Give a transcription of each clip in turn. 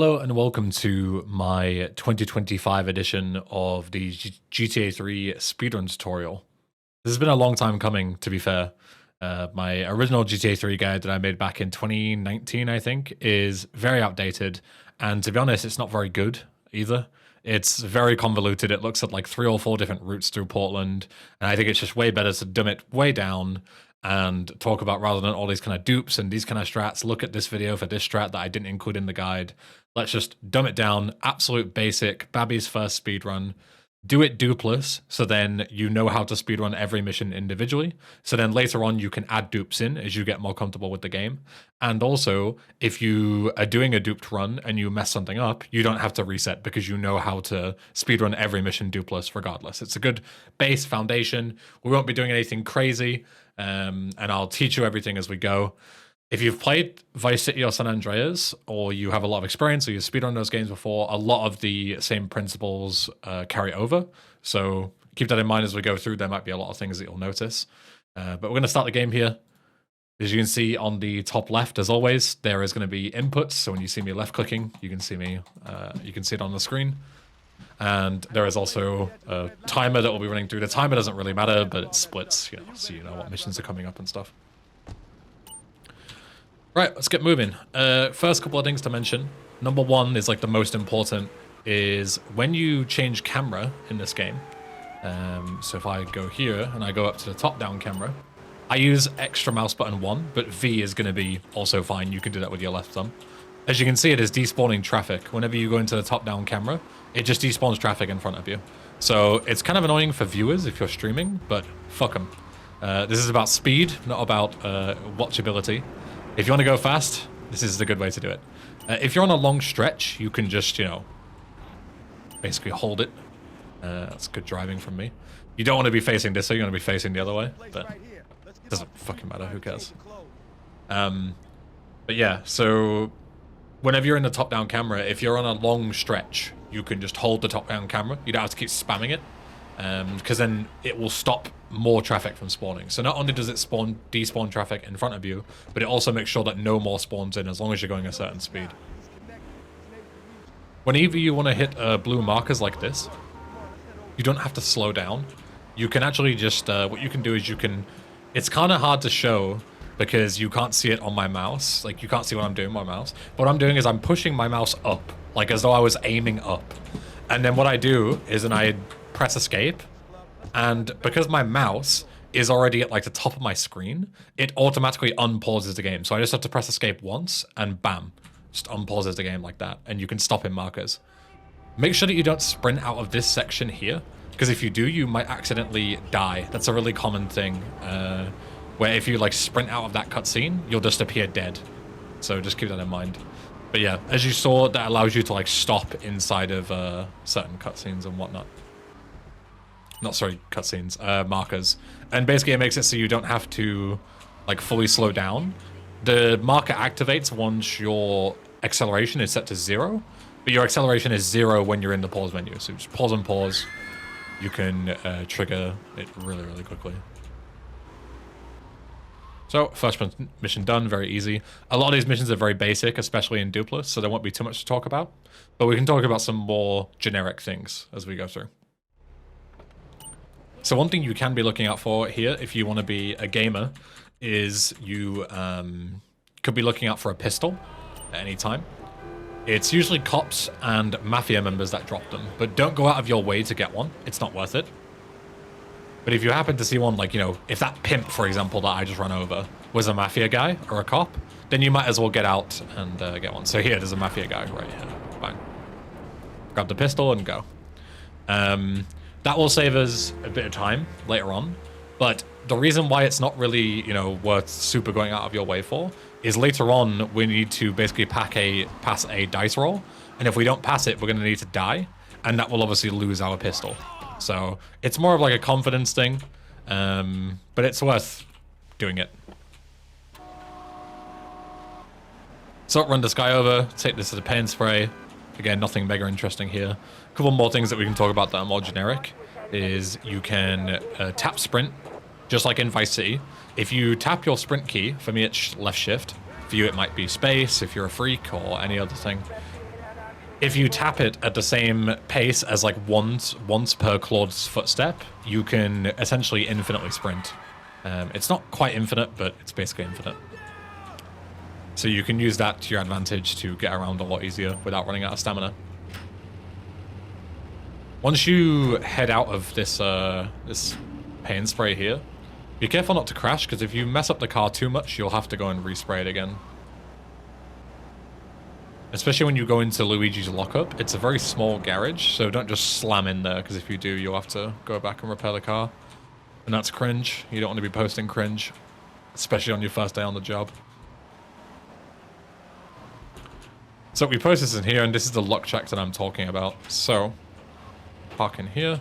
Hello and welcome to my 2025 edition of the GTA 3 speedrun tutorial. This has been a long time coming, to be fair. My original GTA 3 guide that I made back in 2019, I think, is very outdated, and to be honest, it's not very good either. It's very convoluted. It looks at like 3 or 4 different routes through Portland, and I think it's just way better to dumb it way down and talk about, rather than all these kind of dupes and these kind of strats. Look at this video for this strat that I didn't include in the guide. Let's just dumb it down, absolute basic, Babby's first speedrun. Do it dupeless, so then you know how to speedrun every mission individually. So then later on you can add dupes in as you get more comfortable with the game. And also, if you are doing a duped run and you mess something up, you don't have to reset because you know how to speedrun every mission dupeless regardless. It's a good base foundation. We won't be doing anything crazy, and I'll teach you everything as we go. If you've played Vice City or San Andreas, or you have a lot of experience, or you've speedrun those games before, a lot of the same principles carry over. So keep that in mind as we go through. There might be a lot of things that you'll notice. But we're going to start the game here. As you can see on the top left, as always, there is going to be inputs. So when you see me left clicking, you can see me. You can see it on the screen. And there is also a timer that will be running through. The timer doesn't really matter, but it splits, so you know what missions are coming up and stuff. Right, let's get moving. First couple of things to mention. Number one is like the most important, is when you change camera in this game. So if I go here and I go up to the top-down camera, I use extra mouse button 1, but V is going to be also fine. You can do that with your left thumb. As you can see, it is despawning traffic. Whenever you go into the top-down camera, it just despawns traffic in front of you. So it's kind of annoying for viewers if you're streaming, but fuck them. This is about speed, not about watchability. If you want to go fast, this is the good way to do it. If you're on a long stretch, you can just, basically hold it. That's good driving from me. You don't want to be facing this way, you want to be facing the other way, but it doesn't fucking matter, who cares? But yeah, so whenever you're in the top-down camera, if you're on a long stretch, you can just hold the top-down camera. You don't have to keep spamming it, because then it will stop more traffic from spawning. So not only does it despawn traffic in front of you, but it also makes sure that no more spawns in as long as you're going a certain speed. Whenever you want to hit blue markers like this, you don't have to slow down. You can actually just, what you can do is it's kind of hard to show because you can't see it on my mouse. Like, you can't see what I'm doing with my mouse. What I'm doing is I'm pushing my mouse up, like as though I was aiming up. And then what I do is I press escape, and because my mouse is already at like the top of my screen, it automatically unpauses the game. So I just have to press escape once and bam, just unpauses the game like that, and you can stop in markers. Make sure that you don't sprint out of this section here, because if you do, you might accidentally die. That's a really common thing, where if you like sprint out of that cutscene, you'll just appear dead. So just keep that in mind. But yeah, as you saw, that allows you to like stop inside of certain cutscenes and whatnot. Not sorry, cutscenes, markers. And basically it makes it so you don't have to like fully slow down. The marker activates once your acceleration is set to 0, but your acceleration is 0 when you're in the pause menu. So just pause and pause. You can trigger it really, really quickly. So first mission done, very easy. A lot of these missions are very basic, especially in dupeless, so there won't be too much to talk about. But we can talk about some more generic things as we go through. So one thing you can be looking out for here, if you want to be a gamer, is you could be looking out for a pistol at any time. It's usually cops and mafia members that drop them, but don't go out of your way to get one. It's not worth it. But if you happen to see one, like, if that pimp, for example, that I just ran over was a mafia guy or a cop, then you might as well get out and get one. So here, there's a mafia guy right here. Bang. Grab the pistol and go. That will save us a bit of time later on, but the reason why it's not really, worth super going out of your way for is later on we need to basically pass a dice roll, and if we don't pass it, we're going to need to die, and that will obviously lose our pistol. So it's more of like a confidence thing, but it's worth doing it. So run this guy over, take this as a paint spray. Again, nothing mega interesting here. A couple more things that we can talk about that are more generic is you can tap sprint, just like in Vice City. If you tap your sprint key, for me it's left shift. For you it might be space if you're a freak or any other thing. If you tap it at the same pace as like once per Claude's footstep, you can essentially infinitely sprint. It's not quite infinite, but it's basically infinite. So you can use that to your advantage to get around a lot easier without running out of stamina. Once you head out of this this paint spray here, be careful not to crash, because if you mess up the car too much, you'll have to go and respray it again. Especially when you go into Luigi's lockup, it's a very small garage, so don't just slam in there, because if you do, you'll have to go back and repair the car. And that's cringe. You don't want to be posting cringe, especially on your first day on the job. So we post this in here, and this is the luck check that I'm talking about. So, park in here.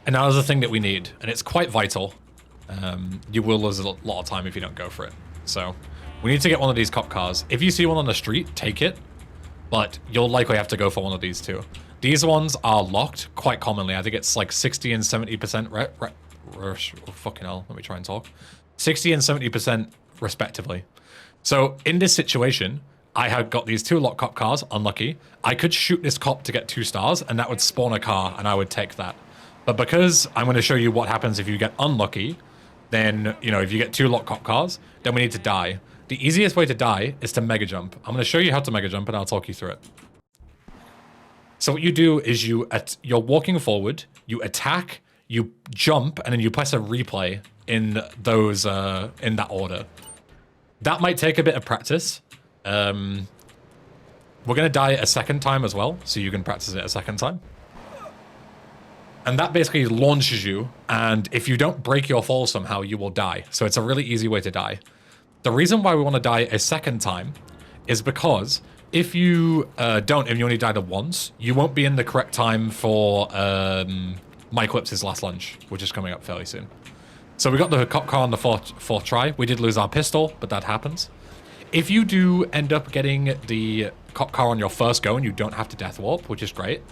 And now there's a thing that we need, and it's quite vital. You will lose a lot of time if you don't go for it. So, we need to get one of these cop cars. If you see one on the street, take it. But you'll likely have to go for one of these too. These ones are locked quite commonly. I think it's like 60 and 70% oh, fucking hell, let me try and talk. 60 and 70% respectively. So in this situation, I had got these two locked cop cars, unlucky. I could shoot this cop to get 2 stars, and that would spawn a car, and I would take that. But because I'm going to show you what happens if you get unlucky, then, you know, if you get 2 locked cop cars, then we need to die. The easiest way to die is to mega jump. I'm going to show you how to mega jump, and I'll talk you through it. So what you do is you're walking forward, you attack, you jump, and then you press a replay in those in that order. That might take a bit of practice. We're going to die a second time as well, so you can practice it a second time. And that basically launches you, and if you don't break your fall somehow, you will die. So it's a really easy way to die. The reason why we want to die a second time is because if you don't, and you only died once, you won't be in the correct time for Myclips's last lunch, which is coming up fairly soon. So we got the cop car on the fourth try. We did lose our pistol, but that happens. If you do end up getting the cop car on your first go and you don't have to death warp, which is great,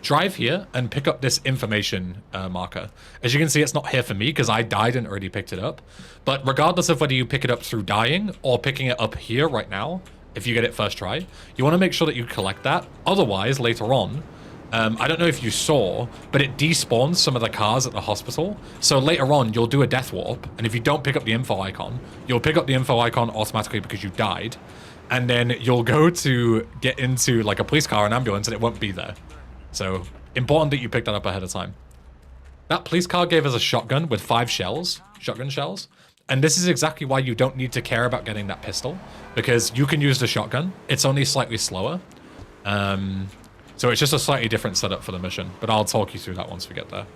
drive here and pick up this information marker. As you can see, it's not here for me because I died and already picked it up. But regardless of whether you pick it up through dying or picking it up here right now, if you get it first try, you want to make sure that you collect that. Otherwise, later on, I don't know if you saw, but it despawns some of the cars at the hospital. So later on, you'll do a death warp, and if you don't pick up the info icon, you'll pick up the info icon automatically because you died, and then you'll go to get into like a police car or an ambulance, and it won't be there. So important that you pick that up ahead of time. That police car gave us a shotgun with 5 shells, shotgun shells, and this is exactly why you don't need to care about getting that pistol, because you can use the shotgun. It's only slightly slower. So it's just a slightly different setup for the mission, but I'll talk you through that once we get there.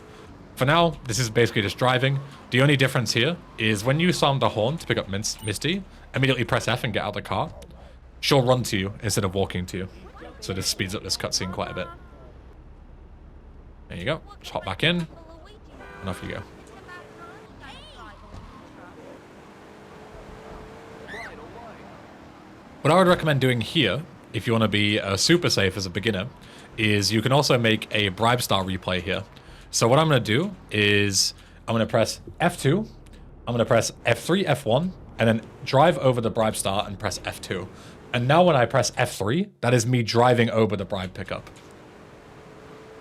For now, this is basically just driving. The only difference here is when you sound the horn to pick up Misty, immediately press F and get out of the car. She'll run to you instead of walking to you. So this speeds up this cutscene quite a bit. There you go. Just hop back in, and off you go. What I would recommend doing here, if you want to be super safe as a beginner, is you can also make a bribe star replay here. So what I'm going to do is I'm going to press F2, I'm going to press F3, F1, and then drive over the bribe star and press F2. And now when I press F3, that is me driving over the bribe pickup.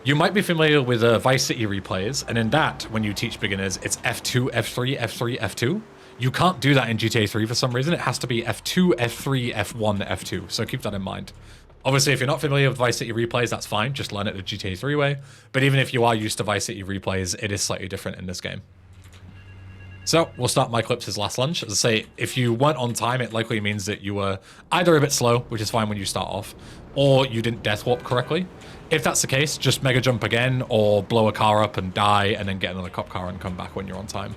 You might be familiar with Vice City replays, and in that, when you teach beginners, it's F2, F3, F3, F2. You can't do that in GTA 3 for some reason. It has to be F2, F3, F1, F2. So keep that in mind. Obviously, if you're not familiar with Vice City replays, that's fine. Just learn it the GTA 3 way. But even if you are used to Vice City replays, it is slightly different in this game. So we'll start Myclips's last lunch. As I say, if you weren't on time, it likely means that you were either a bit slow, which is fine when you start off, or you didn't death warp correctly. If that's the case, just mega jump again, or blow a car up and die, and then get another cop car and come back when you're on time.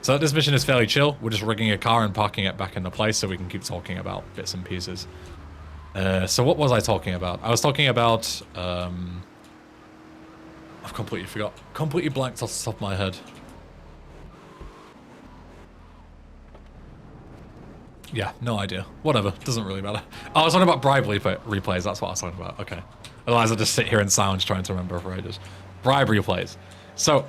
So this mission is fairly chill. We're just rigging a car and parking it back into place so we can keep talking about bits and pieces. So what was I talking about? I was talking about... I've completely forgot. Completely blanked off the top of my head. Yeah, no idea. Whatever, doesn't really matter. Oh, I was talking about bribe replays, that's what I was talking about. Okay. Otherwise I'll just sit here in silence trying to remember for ages. Bribe replays. So,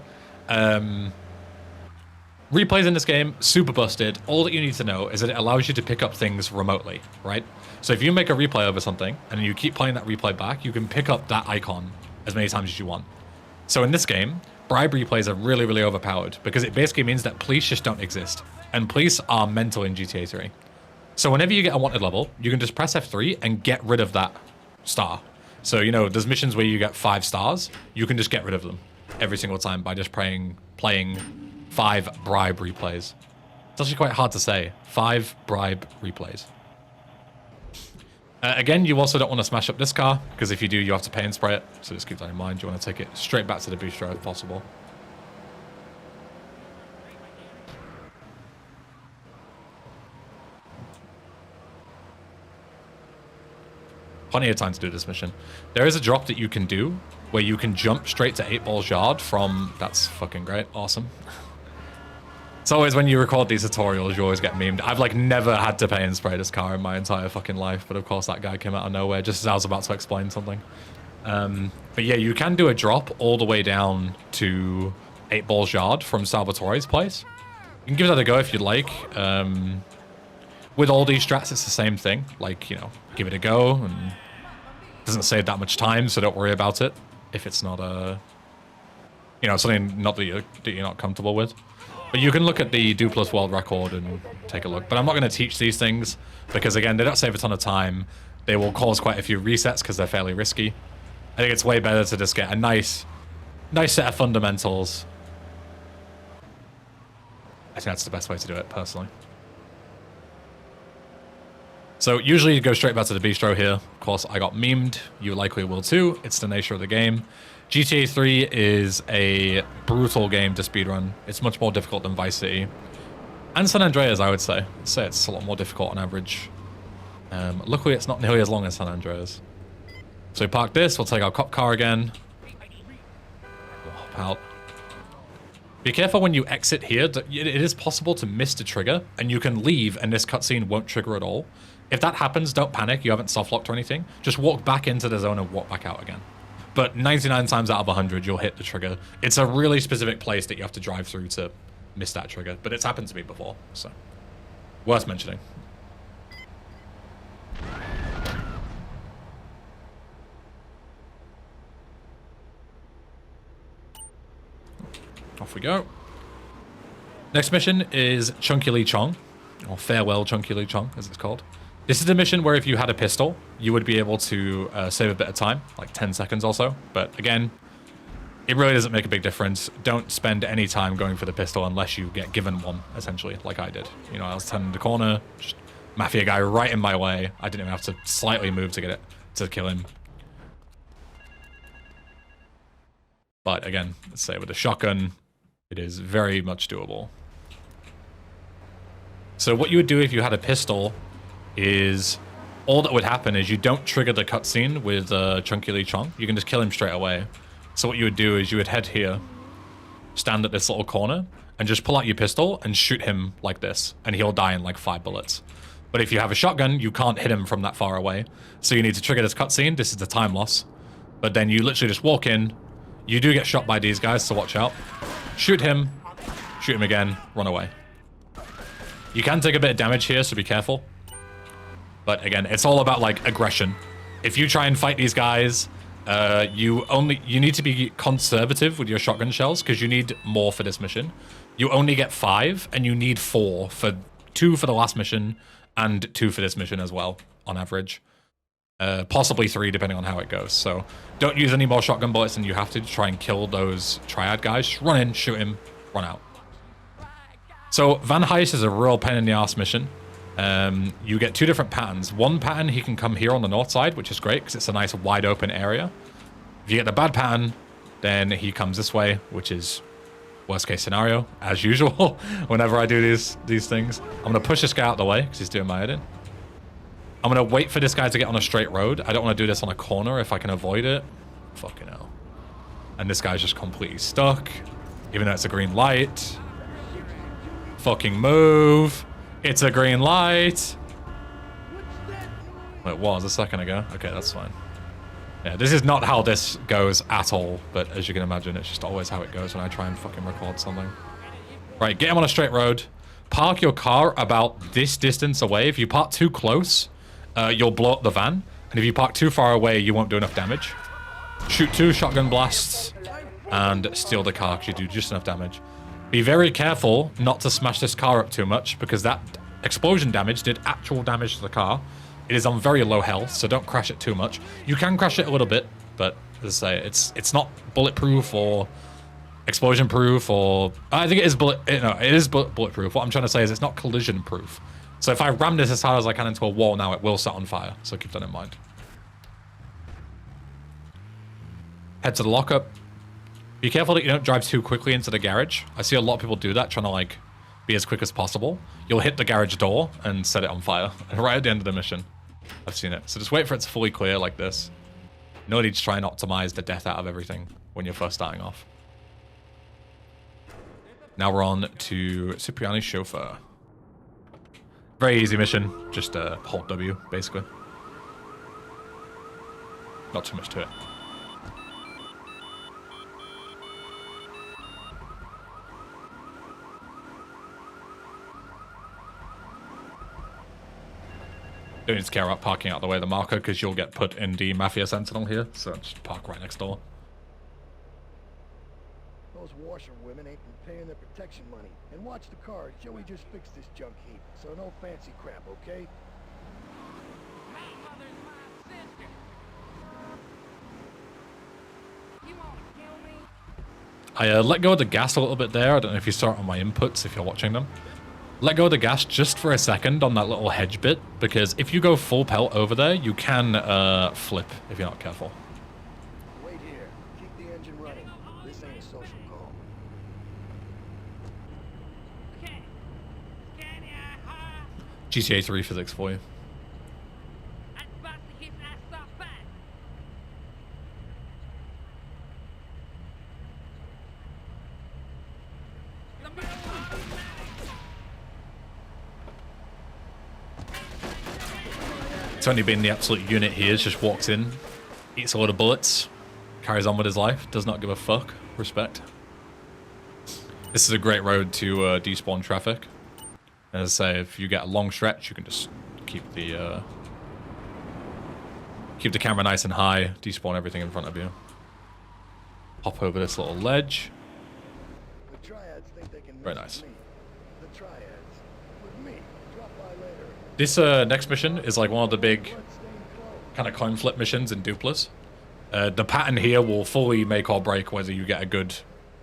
Replays in this game, super busted. All that you need to know is that it allows you to pick up things remotely, right? So if you make a replay over something and you keep playing that replay back, you can pick up that icon as many times as you want. So in this game, bribe replays are really, really overpowered because it basically means that police just don't exist. And police are mental in GTA 3. So whenever you get a wanted level, you can just press F3 and get rid of that star. So, you know, there's missions where you get 5 stars. You can just get rid of them every single time by just playing 5 bribe replays. It's actually quite hard to say. 5 bribe replays. Again, you also don't want to smash up this car, because if you do, you have to pay and spray it. So just keep that in mind. You want to take it straight back to the bistro if possible. Plenty of time to do this mission. There is a drop that you can do where you can jump straight to 8 Balls Yard from... That's fucking great. Awesome. It's always when you record these tutorials, you always get memed. I've like never had to pay and spray this car in my entire fucking life, but of course that guy came out of nowhere just as I was about to explain something. But yeah, you can do a drop all the way down to 8 Balls Yard from Salvatore's place. You can give that a go if you'd like. With all these strats, it's the same thing. Like, you know, give it a go, and it doesn't save that much time, so don't worry about it if it's not you know, something not that you're not comfortable with. But you can look at the Dupless World Record and take a look. But I'm not going to teach these things because, again, they don't save a ton of time. They will cause quite a few resets because they're fairly risky. I think it's way better to just get a nice set of fundamentals. I think that's the best way to do it, personally. So usually you go straight back to the bistro here. Of course, I got memed. You likely will too. It's the nature of the game. GTA 3 is a brutal game to speedrun. It's much more difficult than Vice City. And San Andreas, I would say. I'd say it's a lot more difficult on average. Luckily, it's not nearly as long as San Andreas. So we park this. We'll take our cop car again. We'll hop out. Be careful when you exit here. It is possible to miss the trigger, and you can leave, and this cutscene won't trigger at all. If that happens, don't panic. You haven't soft-locked or anything. Just walk back into the zone and walk back out again. But 99 times out of 100, you'll hit the trigger. It's a really specific place that you have to drive through to miss that trigger. But it's happened to me before, so worth mentioning. Off we go. Next mission is Chunky Lee Chong, or Farewell Chunky Lee Chong, as it's called. This is a mission where if you had a pistol, you would be able to save a bit of time, like 10 seconds or so. But again, it really doesn't make a big difference. Don't spend any time going for the pistol unless you get given one, essentially, like I did. You know, I was turning the corner, just mafia guy right in my way. I didn't even have to slightly move to get it, to kill him. But again, let's say with a shotgun, it is very much doable. So what you would do if you had a pistol is all that would happen is you don't trigger the cutscene with Chunky Lee Chong. You can just kill him straight away. So what you would do is you would head here, stand at this little corner, and just pull out your pistol and shoot him like this, and he'll die in like 5 bullets. But if you have a shotgun, you can't hit him from that far away. So you need to trigger this cutscene. This is the time loss. But then you literally just walk in. You do get shot by these guys, so watch out. Shoot him again, run away. You can take a bit of damage here, so be careful. But again, it's all about like aggression. If you try and fight these guys, you need to be conservative with your shotgun shells because you need more for this mission. You only get 5, and you need 4 for 2 for the last mission and 2 for this mission as well, on average. Possibly 3 depending on how it goes. So don't use any more shotgun bullets than you have to try and kill those triad guys. Just run in, shoot him, run out. So Van Heist is a real pain in the ass mission. You get 2 different patterns. One pattern, he can come here on the north side, which is great because it's a nice wide open area. If you get the bad pattern, then he comes this way, which is worst case scenario, as usual. Whenever I do these things, I'm going to push this guy out of the way because he's doing my editing. I'm going to wait for this guy to get on a straight road. I don't want to do this on a corner if I can avoid it. Fucking hell. And this guy's just completely stuck, even though it's a green light. Fucking move. It's a green light. Well, it was a second ago. Okay, that's fine. Yeah, this is not how this goes at all, but as you can imagine, it's just always how it goes when I try and fucking record something. Right, get him on a straight road. Park your car about this distance away. If you park too close, you'll blow up the van. And if you park too far away, you won't do enough damage. Shoot 2 shotgun blasts and steal the car because you do just enough damage. Be very careful not to smash this car up too much because that explosion damage did actual damage to the car. It is on very low health, so don't crash it too much. You can crash it a little bit, but as I say, it's not bulletproof or explosion proof, or I think it is bulletproof. What I'm trying to say is it's not collision proof. So if I ram this as hard as I can into a wall now, it will set on fire. So keep that in mind. Head to the lockup. Be careful that you don't drive too quickly into the garage. I see a lot of people do that, trying to like be as quick as possible. You'll hit the garage door and set it on fire right at the end of the mission. I've seen it. So just wait for it to fully clear like this. No need to try and optimize the death out of everything when you're first starting off. Now we're on to Cipriani's chauffeur. Very easy mission. Just hold W, basically. Not too much to it. Don't need to care about parking out the way of the marker because you'll get put in the Mafia Sentinel here. So just park right next door. Those washerwomen ain't been paying their protection money. And watch the car. Joey just fixed this junk heap. So no fancy crap, okay? My mother's my sister. You wanna kill me? I let go of the gas a little bit there. I don't know if you saw it on my inputs if you're watching them. Let go of the gas just for a second on that little hedge bit, because if you go full pelt over there, you can flip if you're not careful. Wait here. Keep the engine running. This ain't a social call. Okay. GTA 3 physics for you. I'm about to hit that stop back. Tony being the absolute unit he is, just walks in, eats a lot of bullets, carries on with his life, does not give a fuck. Respect. This is a great road to despawn traffic. As I say, if you get a long stretch, you can just keep the camera nice and high, despawn everything in front of you. Hop over this little ledge. The triads think they can Very mess nice. with me. The triads. With me. Drop by later. This next mission is like one of the big Bloodstained clothes. kind of coin flip missions in Duplas. The pattern here will fully make or break whether you get a good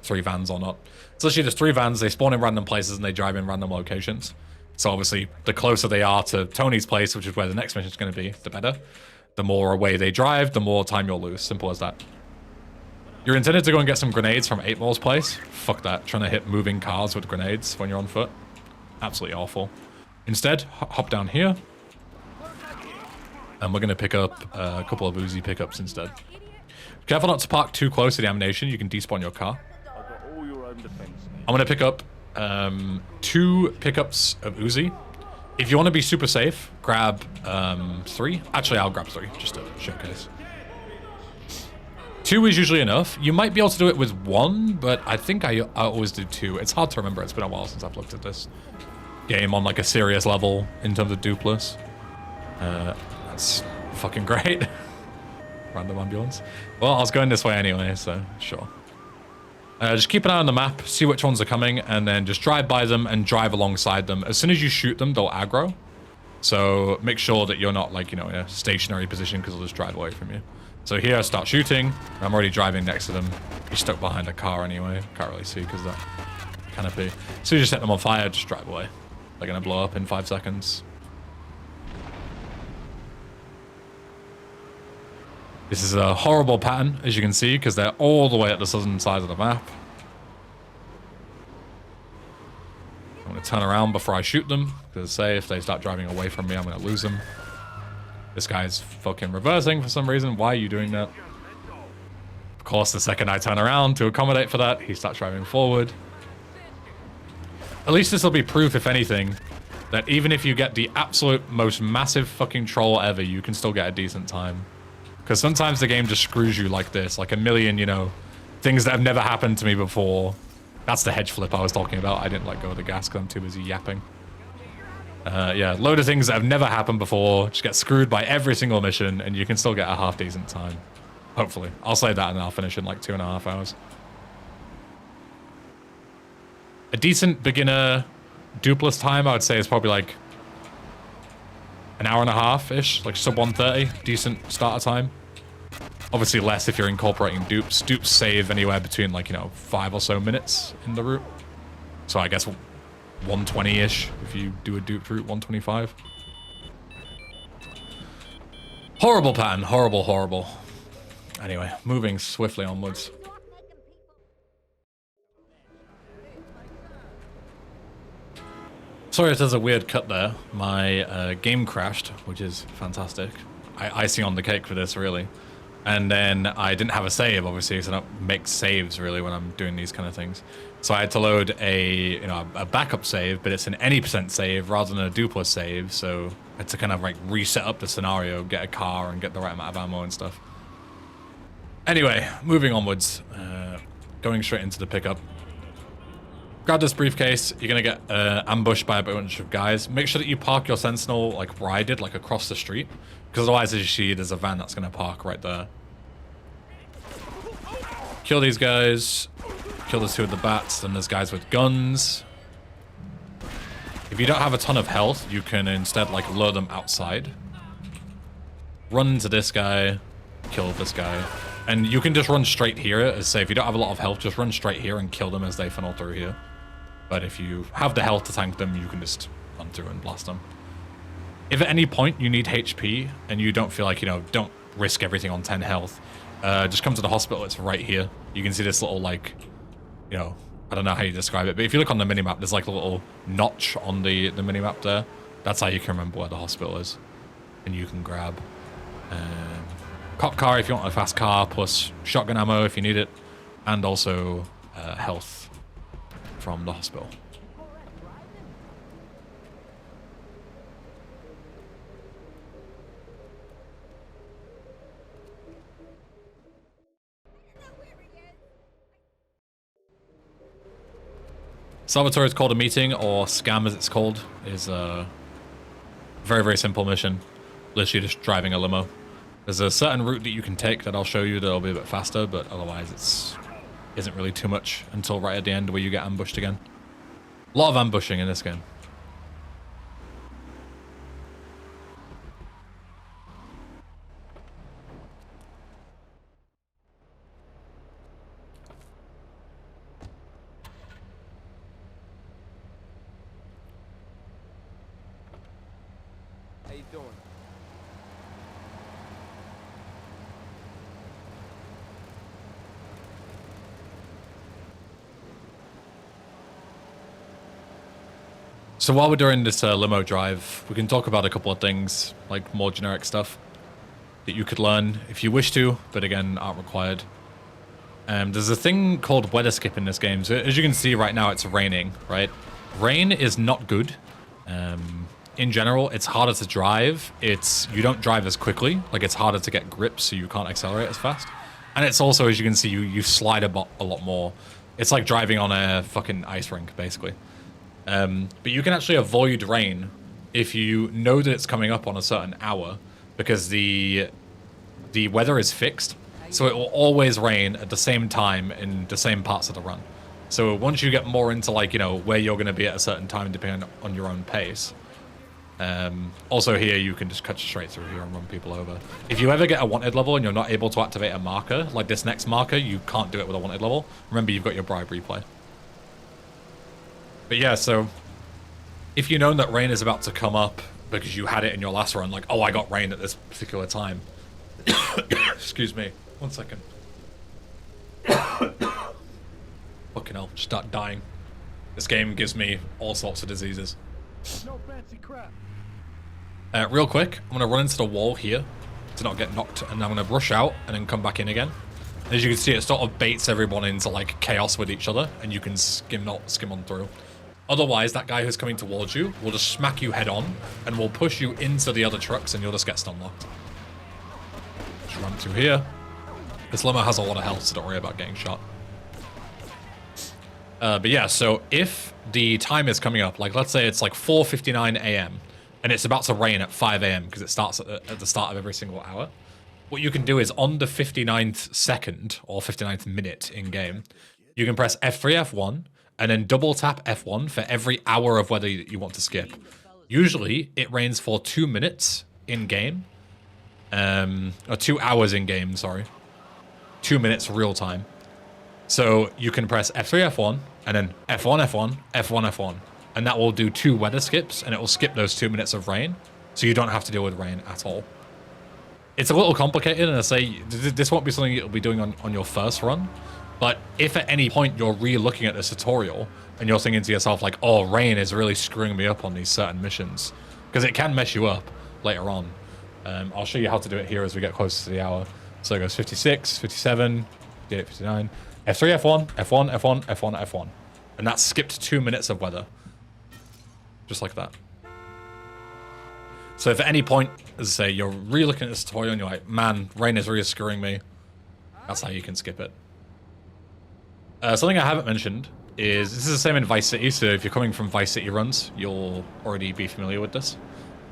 3 vans or not. So actually there's 3 vans, they spawn in random places and they drive in random locations. So obviously the closer they are to Tony's place, which is where the next mission is going to be, the better. The more away they drive, the more time you'll lose. Simple as that. You're intended to go and get some grenades from 8 Ball's place. Fuck that, trying to hit moving cars with grenades when you're on foot. Absolutely awful. Instead, hop down here. And we're going to pick up a couple of Uzi pickups instead. Careful not to park too close to the ammunition. You can despawn your car. I'm going to pick up 2 pickups of Uzi. If you want to be super safe, grab 3. Actually, I'll grab 3 just to showcase. 2 is usually enough. You might be able to do it with 1, but I think I always do 2. It's hard to remember. It's been a while since I've looked at this game on like a serious level in terms of Duplas. That's fucking great. Random ambulance. Well, I was going this way anyway, so sure. Just keep an eye on the map, see which ones are coming, and then just drive by them and drive alongside them. As soon as you shoot them, they'll aggro. So make sure that you're not like, you know, in a stationary position because they'll just drive away from you. So here, I start shooting. I'm already driving next to them. He's stuck behind a car anyway. Can't really see because of that canopy. So you just set them on fire, just drive away. They're going to blow up in 5 seconds. This is a horrible pattern, as you can see, because they're all the way at the southern side of the map. I'm going to turn around before I shoot them, because say if they start driving away from me, I'm going to lose them. This guy's fucking reversing for some reason. Why are you doing that? Of course, the second I turn around to accommodate for that, he starts driving forward. At least this will be proof, if anything, that even if you get the absolute most massive fucking troll ever, you can still get a decent time. Because sometimes the game just screws you like this, like a million, you know, things that have never happened to me before That's the hedge flip I was talking about. I didn't let go of the gas because I'm too busy yapping. Yeah, load of things that have never happened before. Just get screwed by every single mission, and you can still get a half decent time. Hopefully. I'll say that and I'll finish in like 2.5 hours. A decent beginner dupless time, I would say, is probably like an hour and a half-ish, like sub 130, decent starter time. Obviously less if you're incorporating dupes. Dupes save anywhere between like, 5 or so minutes in the route. So I guess 120-ish if you do a duped route, 125. Horrible pattern, horrible, horrible. Anyway, moving swiftly onwards. Sorry if there's a weird cut there. My game crashed, which is fantastic. Icing on the cake for this, really. And then I didn't have a save, obviously, so I don't make saves, really, when I'm doing these kind of things. So I had to load a backup save, but it's an any % save rather than a duplicate save, so I had to kind of like reset up the scenario, get a car, and get the right amount of ammo and stuff. Anyway, moving onwards. Going straight into the pickup. Grab this briefcase. You're going to get ambushed by a bunch of guys. Make sure that you park your Sentinel like where I did, like across the street. Because otherwise, as you see, there's a van that's going to park right there. Kill these guys. Kill the 2 with the bats. Then there's guys with guns. If you don't have a ton of health, you can instead like lure them outside. Run into this guy. Kill this guy. And you can just run straight here. As say, if you don't have a lot of health, just run straight here and kill them as they funnel through here. But if you have the health to tank them, you can just run through and blast them. If at any point you need HP and you don't feel like, don't risk everything on 10 health, just come to the hospital. It's right here. You can see this little, like, I don't know how you describe it, but if you look on the minimap, there's like a little notch on the minimap there. That's how you can remember where the hospital is. And you can grab cop car if you want a fast car, plus shotgun ammo if you need it, and also health from the hospital. Salvatore's called a meeting, or scam as it's called, is a very, very simple mission. Literally just driving a limo. There's a certain route that you can take that I'll show you that'll be a bit faster, but otherwise isn't really too much until right at the end where you get ambushed again. A lot of ambushing in this game. How you doing? So while we're doing this limo drive, we can talk about a couple of things, like more generic stuff that you could learn if you wish to, but again, aren't required. There's a thing called weather skip in this game. So as you can see right now, it's raining, right? Rain is not good. In general, it's harder to drive. You don't drive as quickly. Like, it's harder to get grip, so you can't accelerate as fast. And it's also, as you can see, you slide a lot more. It's like driving on a fucking ice rink, basically. But you can actually avoid rain if you know that it's coming up on a certain hour, because the weather is fixed, so it will always rain at the same time in the same parts of the run. So once you get more into, like, where you're going to be at a certain time depending on your own pace. Also here you can just cut straight through here and run people over. If you ever get a wanted level and you're not able to activate a marker, like this next marker, you can't do it with a wanted level. Remember, you've got your bribe replay. But yeah, so if you know that rain is about to come up because you had it in your last run, like, oh, I got rain at this particular time. Excuse me. 1 second. Fucking hell, just start dying. This game gives me all sorts of diseases. No fancy crap. Real quick, I'm going to run into the wall here to not get knocked, and I'm going to rush out and then come back in again. As you can see, it sort of baits everyone into, like, chaos with each other, and you can skim on through. Otherwise, that guy who's coming towards you will just smack you head on and will push you into the other trucks and you'll just get stun locked. Just run through here. This limo has a lot of health, so don't worry about getting shot. But yeah, so if the time is coming up, like let's say it's like 4:59 a.m. and it's about to rain at 5 a.m. because it starts at the start of every single hour, what you can do is on the 59th second or 59th minute in game, you can press F3, F1, and then double tap F1 for every hour of weather that you want to skip. Usually it rains for 2 minutes in game, or 2 hours in game, sorry. 2 minutes real time. So you can press F3, F1, and then F1, F1, F1, F1. And that will do 2 weather skips, and it will skip those 2 minutes of rain, so you don't have to deal with rain at all. It's a little complicated, and I say this won't be something you'll be doing on your first run, but if at any point you're re-looking at this tutorial, and you're thinking to yourself like, oh, rain is really screwing me up on these certain missions, because it can mess you up later on. I'll show you how to do it here as we get closer to the hour. So it goes 56, 57, 58, 59... F3, F1, F1, F1, F1, F1. And that skipped 2 minutes of weather. Just like that. So if at any point, as I say, you're re-looking at this tutorial and you're like, man, rain is really screwing me, that's how you can skip it. Something I haven't mentioned is, this is the same in Vice City, so if you're coming from Vice City runs, you'll already be familiar with this.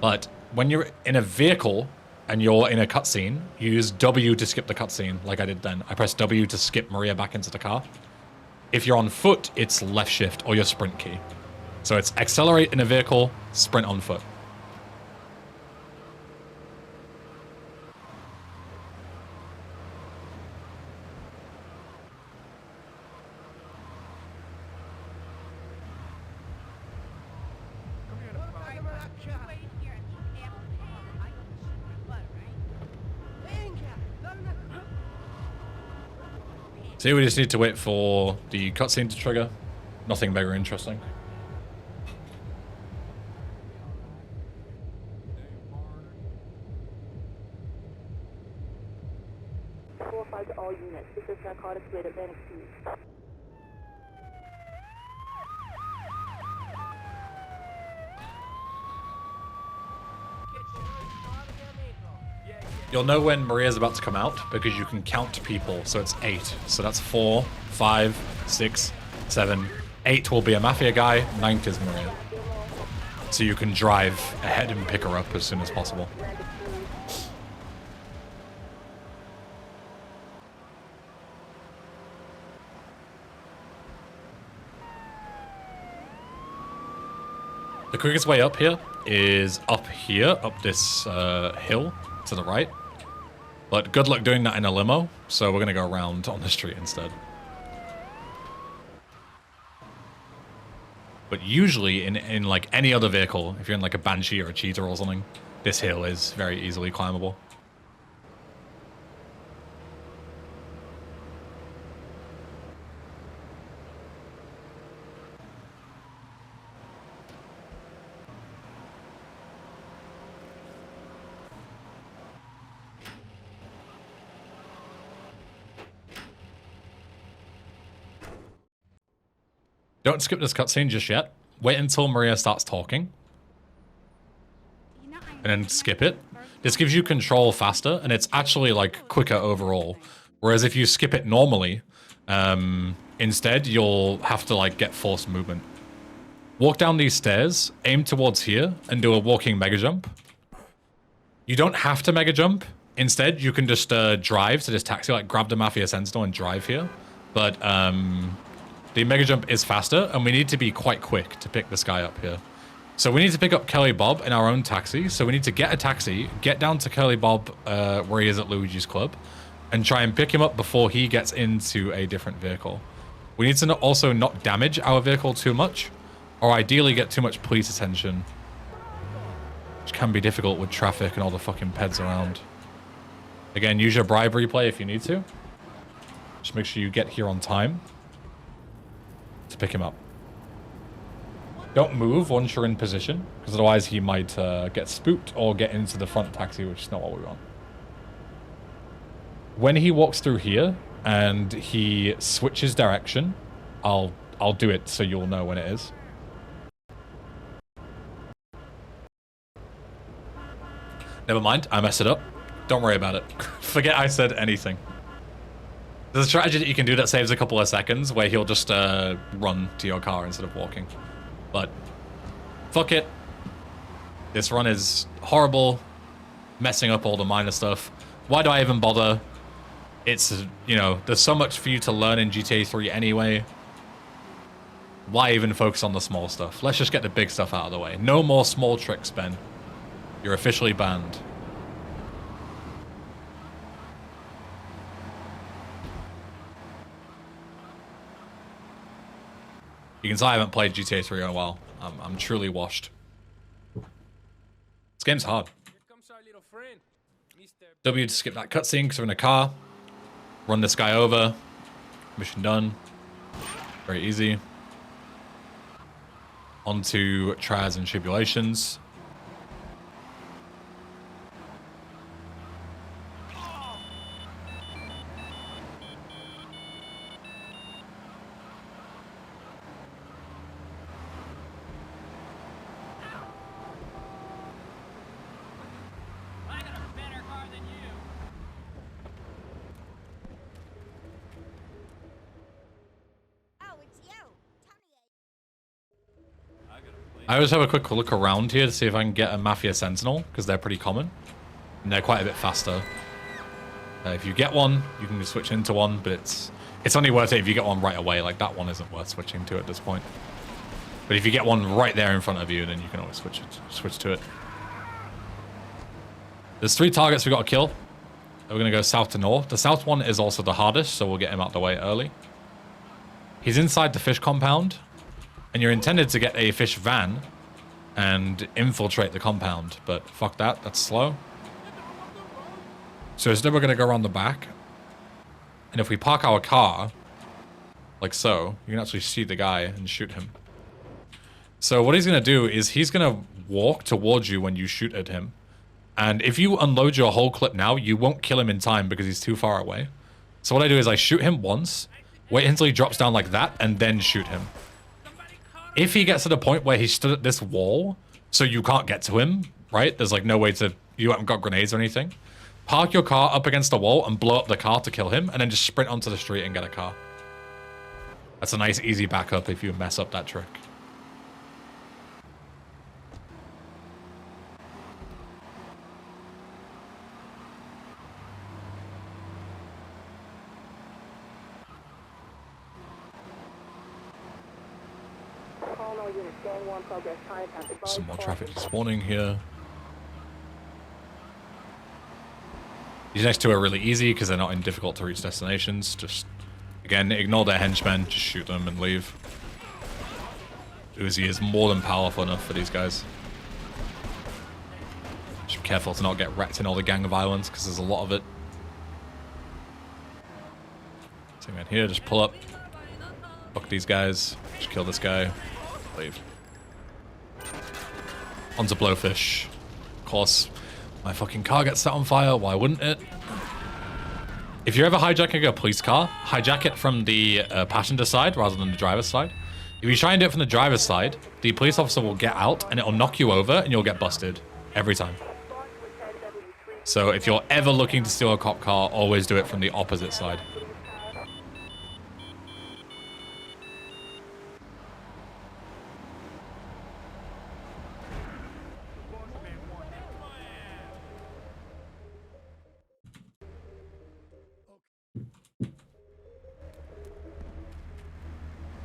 But when you're in a vehicle and you're in a cutscene, you use W to skip the cutscene, like I did then. I pressed W to skip Maria back into the car. If you're on foot, it's left shift or your sprint key. So it's accelerate in a vehicle, sprint on foot. See, we just need to wait for the cutscene to trigger. Nothing very interesting. To all units. This is narcotics with advantage speed. You'll know when Maria's about to come out because you can count people, so it's 8. So that's 4, 5, 6, 7, 8 will be a mafia guy, 9th is Maria. So you can drive ahead and pick her up as soon as possible. The quickest way up here is up here, up this hill to the right. But good luck doing that in a limo, so we're going to go around on the street instead. But usually in like any other vehicle, if you're in like a Banshee or a Cheetah or something, this hill is very easily climbable. Don't skip this cutscene just yet. Wait until Maria starts talking. And then skip it. This gives you control faster, and it's actually like quicker overall. Whereas if you skip it normally, instead you'll have to like get forced movement. Walk down these stairs, aim towards here, and do a walking mega jump. You don't have to mega jump. Instead, you can just drive to this taxi, like grab the Mafia Sentinel and drive here. But the mega jump is faster, and we need to be quite quick to pick this guy up here. So we need to pick up Kelly Bob in our own taxi. So we need to get a taxi, get down to Kelly Bob where he is at Luigi's Club, and try and pick him up before he gets into a different vehicle. We need to also not damage our vehicle too much, or ideally get too much police attention, which can be difficult with traffic and all the fucking peds around. Again, use your bribery play if you need to. Just make sure you get here on time to pick him up. Don't move once you're in position, because otherwise he might get spooked or get into the front taxi, which is not what we want. When he walks through here and he switches direction, I'll do it so you'll know when it is. Never mind, I messed it up. Don't worry about it. Forget I said anything. There's a strategy that you can do that saves a couple of seconds where he'll just run to your car instead of walking. But fuck it. This run is horrible, messing up all the minor stuff. Why do I even bother? It's, you know, there's so much for you to learn in GTA 3 anyway. Why even focus on the small stuff? Let's just get the big stuff out of the way. No more small tricks, Ben. You're officially banned. You can tell I haven't played GTA 3 in a while. I'm truly washed. This game's hard. Here comes our little friend, Mr. W to skip that cutscene because we're in a car. Run this guy over. Mission done. Very easy. On to trials and tribulations. I got a better car than you. Oh, it's you, Tony. I always have a quick look around here to see if I can get a Mafia Sentinel, because they're pretty common. And they're quite a bit faster. If you get one, you can just switch into one, but it's only worth it if you get one right away. Like, that one isn't worth switching to at this point. But if you get one right there in front of you, then you can always switch to it. There's 3 targets we got to kill. We're going to go south to north. The south one is also the hardest, so we'll get him out the way early. He's inside the fish compound, and you're intended to get a fish van and infiltrate the compound, but fuck that, that's slow. So instead we're going to go around the back, and if we park our car, like so, you can actually see the guy and shoot him. So what he's going to do is he's going to walk towards you when you shoot at him. And if you unload your whole clip now, you won't kill him in time because he's too far away. So what I do is I shoot him once, wait until he drops down like that, and then shoot him. If he gets to the point where he stood at this wall, so you can't get to him, right? There's like no way to, you haven't got grenades or anything. Park your car up against the wall and blow up the car to kill him, and then just sprint onto the street and get a car. That's a nice easy backup if you mess up that trick. Call all units, gang 1 progress, time pass. Advise Some more call traffic info. spawning here. These next two are really easy because they're not in difficult to reach destinations. Just, again, ignore their henchmen, just shoot them and leave. Uzi is more than powerful enough for these guys. Just be careful to not get wrecked in all the gang violence because there's a lot of it. So again, here, just pull up. Fuck these guys. Just kill this guy. Leave. Onto Blowfish. Of course, my fucking car gets set on fire. Why wouldn't it? If you're ever hijacking a police car, hijack it from the passenger side rather than the driver's side. If you try and do it from the driver's side, the police officer will get out and it'll knock you over and you'll get busted. Every time. So if you're ever looking to steal a cop car, always do it from the opposite side.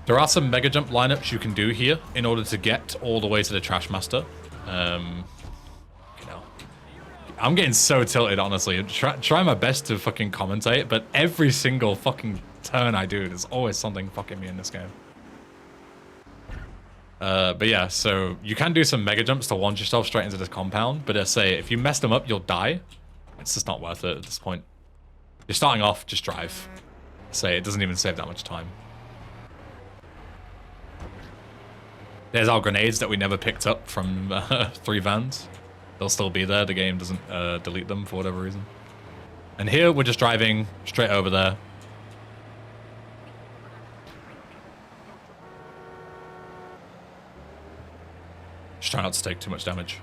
There are some mega jump lineups you can do here in order to get all the way to the Trash Master. You know, I'm getting so tilted, honestly. I'm trying my best to fucking commentate, but every single fucking turn I do, there's always something fucking me in this game. But yeah, so you can do some mega jumps to launch yourself straight into this compound, but I say if you mess them up, you'll die. It's just not worth it at this point. You're starting off, just drive. Say it doesn't even save that much time. There's our grenades that we never picked up from 3 vans. They'll still be there. The game doesn't delete them for whatever reason. And here we're just driving straight over there. Just try not to take too much damage.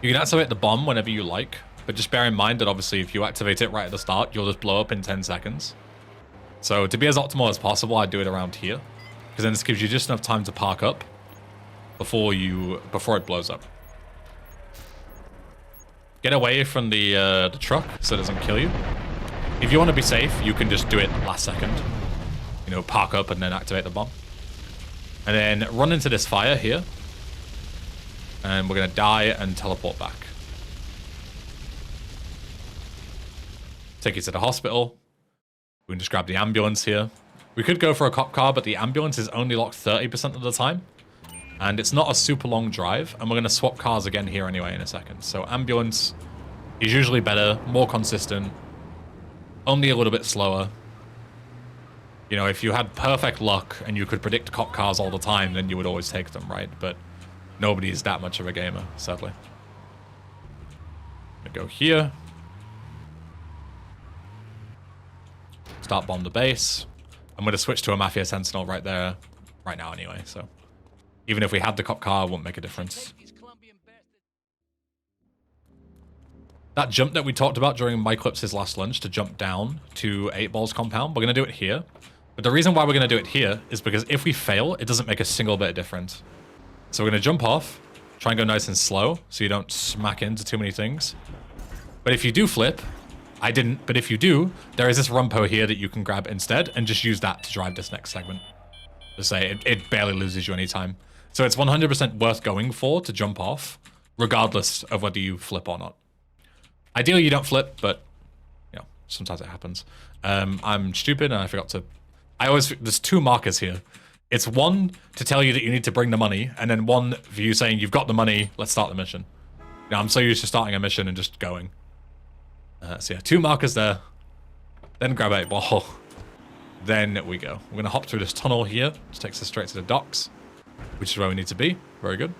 You can activate the bomb whenever you like, but just bear in mind that obviously if you activate it right at the start, you'll just blow up in 10 seconds. So to be as optimal as possible, I'd do it around here, because then this gives you just enough time to park up before it blows up. Get away from the truck so it doesn't kill you. If you want to be safe, you can just do it last second. You know, park up and then activate the bomb. And then run into this fire here. And we're going to die and teleport back. Take you to the hospital. We can just grab the ambulance here. We could go for a cop car, but the ambulance is only locked 30% of the time. And it's not a super long drive. And we're going to swap cars again here anyway in a second. So ambulance is usually better, more consistent, only a little bit slower. You know, if you had perfect luck and you could predict cop cars all the time, then you would always take them, right? But nobody is that much of a gamer, sadly. I'm gonna go here. Start bomb the base. I'm gonna switch to a Mafia Sentinel right there, right now anyway, so. Even if we had the cop car, it won't make a difference. That jump that we talked about during Myclips's last lunch to jump down to 8 Ball's compound, we're gonna do it here. But the reason why we're gonna do it here is because if we fail, it doesn't make a single bit of difference. So we're gonna jump off, try and go nice and slow, so you don't smack into too many things. But if you do flip, I didn't, but if you do, there is this rumpo here that you can grab instead, and just use that to drive this next segment. To say, it barely loses you any time. So it's 100% worth going for to jump off, regardless of whether you flip or not. Ideally you don't flip, but, you know, sometimes it happens. I'm stupid and I forgot to... There's 2 markers here. It's one to tell you that you need to bring the money, and then one for you saying you've got the money, let's start the mission. Now, I'm so used to starting a mission and just going. So yeah, 2 markers there. Then grab 8 Ball. Then we go. We're going to hop through this tunnel here, which takes us straight to the docks, which is where we need to be. Very good.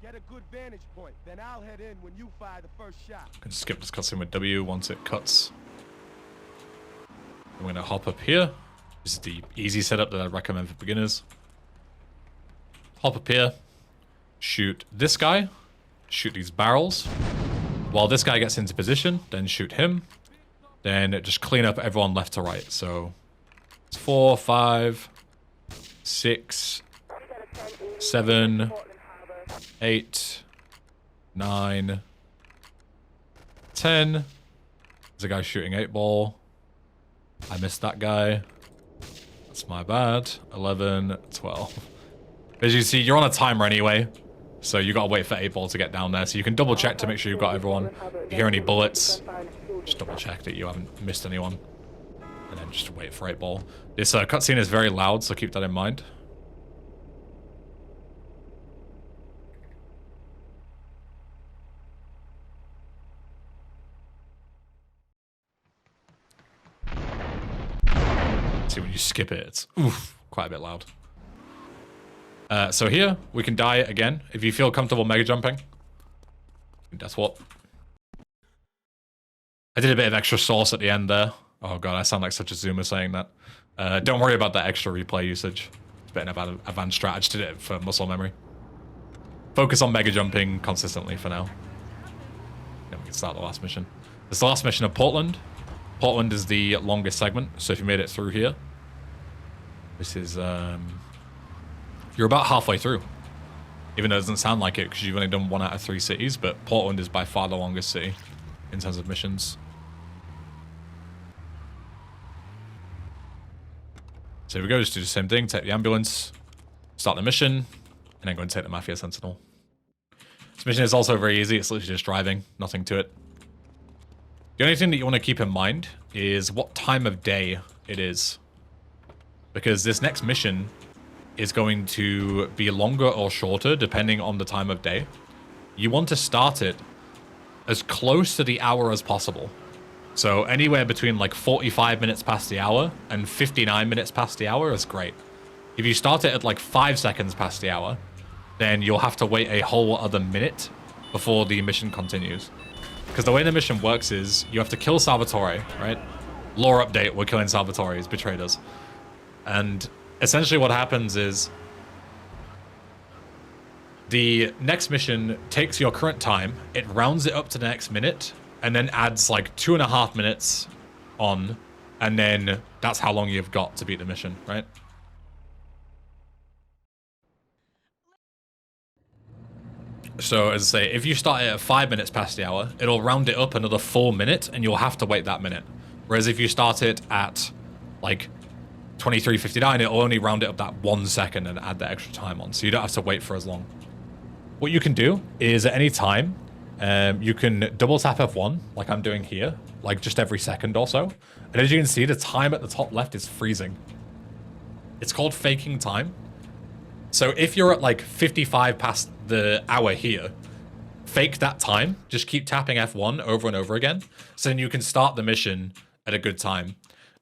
Get a good vantage point, then I'll head in when you fire the first shot. I'm gonna skip this cutscene with W once it cuts. I'm gonna hop up here. This is the easy setup that I recommend for beginners. Hop up here, shoot this guy, shoot these barrels. While this guy gets into position, then shoot him. Then just clean up everyone left to right. So it's 4, 5, 6, 7, 8, 9, 10. There's a guy shooting 8 Ball. I missed that guy. That's my bad. 11, 12. As you see, you're on a timer anyway, so you gotta wait for 8 Ball to get down there. So you can double check to make sure you've got everyone. If you hear any bullets, just double check that you haven't missed anyone. And then just wait for 8 Ball. This cutscene is very loud, so keep that in mind. See, when you skip it, it's quite a bit loud. So here, we can die again. If you feel comfortable mega jumping, death warp. I did a bit of extra sauce at the end there. Oh god, I sound like such a zoomer saying that. Don't worry about that extra replay usage. It's a bit of an advanced strat. I just did it for muscle memory. Focus on mega jumping consistently for now. Then we can start the last mission. This is the last mission of Portland. Portland is the longest segment, so if you made it through here, this is, you're about halfway through. Even though it doesn't sound like it, because you've only done 1 out of 3 cities, but Portland is by far the longest city in terms of missions. So here we go, just do the same thing, take the ambulance, start the mission, and then go and take the Mafia Sentinel. This mission is also very easy, it's literally just driving, nothing to it. The only thing that you want to keep in mind is what time of day it is. Because this next mission is going to be longer or shorter depending on the time of day. You want to start it as close to the hour as possible. So anywhere between like 45 minutes past the hour and 59 minutes past the hour is great. If you start it at like 5 seconds past the hour, then you'll have to wait a whole other minute before the mission continues. Because the way the mission works is you have to kill Salvatore, right? Lore update, we're killing Salvatore, he's betrayed us. And essentially what happens is the next mission takes your current time, it rounds it up to the next minute, and then adds like 2.5 minutes on, and then that's how long you've got to beat the mission, right? So as I say, if you start it at 5 minutes past the hour, it'll round it up another 4 minutes, and you'll have to wait that minute. Whereas if you start it at like 23:59, it'll only round it up that 1 second and add the extra time on, so you don't have to wait for as long. What you can do is at any time, you can double tap F1, like I'm doing here, like just every second or so. And as you can see, the time at the top left is freezing. It's called faking time. So if you're at like 55 past the hour here, fake that time. Just keep tapping F1 over and over again. So then you can start the mission at a good time.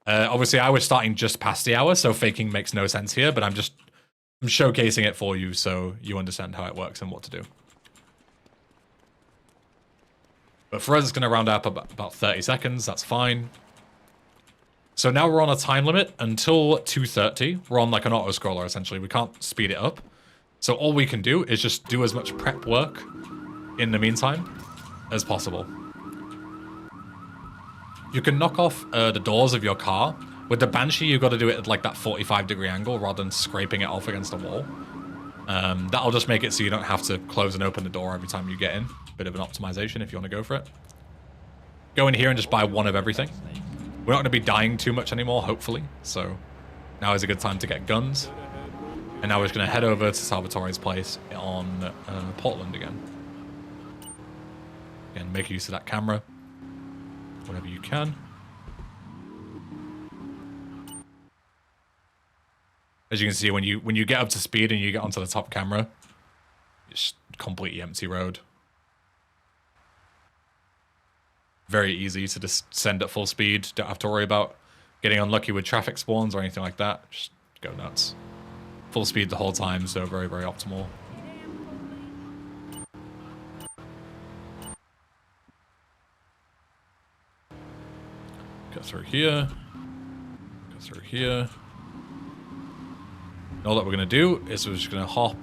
Obviously, I was starting just past the hour, so faking makes no sense here, but I'm showcasing it for you so you understand how it works and what to do. But for us, it's going to round up about 30 seconds. That's fine. So now we're on a time limit until 2:30. We're on like an auto-scroller, essentially. We can't speed it up. So all we can do is just do as much prep work in the meantime as possible. You can knock off the doors of your car. With the Banshee, you've got to do it at like that 45-degree angle rather than scraping it off against a wall. That'll just make it so you don't have to close and open the door every time you get in. Bit of an optimization if you want to go for it. Go in here and just buy one of everything. We're not going to be dying too much anymore, hopefully. So now is a good time to get guns. And now we're just going to head over to Salvatore's place on Portland again. Again, make use of that camera whenever you can. As you can see, when you get up to speed and you get onto the top camera, it's completely empty road. Very easy to just send at full speed. Don't have to worry about getting unlucky with traffic spawns or anything like that. Just go nuts. Full speed the whole time, so very, very optimal. Go through here. Go through here. And all that we're going to do is we're just going to hop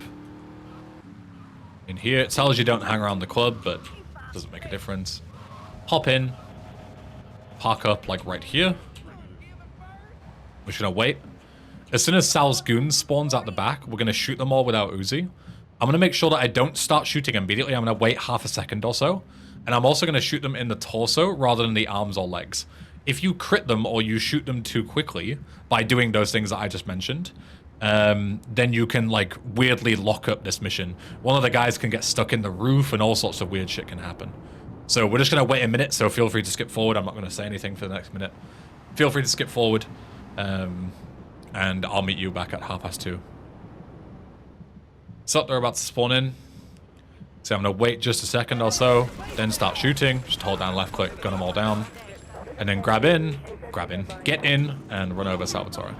in here. It tells you don't hang around the club, but it doesn't make a difference. Hop in. Park up like right here. We're just going to wait. As soon as Sal's goons spawns at the back, we're going to shoot them all without Uzi. I'm going to make sure that I don't start shooting immediately. I'm going to wait half a second or so. And I'm also going to shoot them in the torso rather than the arms or legs. If you crit them or you shoot them too quickly by doing those things that I just mentioned, then you can like weirdly lock up this mission. One of the guys can get stuck in the roof and all sorts of weird shit can happen. So we're just going to wait a minute, so feel free to skip forward. I'm not going to say anything for the next minute. Feel free to skip forward, and I'll meet you back at 2:30. So they're about to spawn in. So I'm going to wait just a second or so, then start shooting. Just hold down left click, gun them all down. And then get in, and run over Salvatore.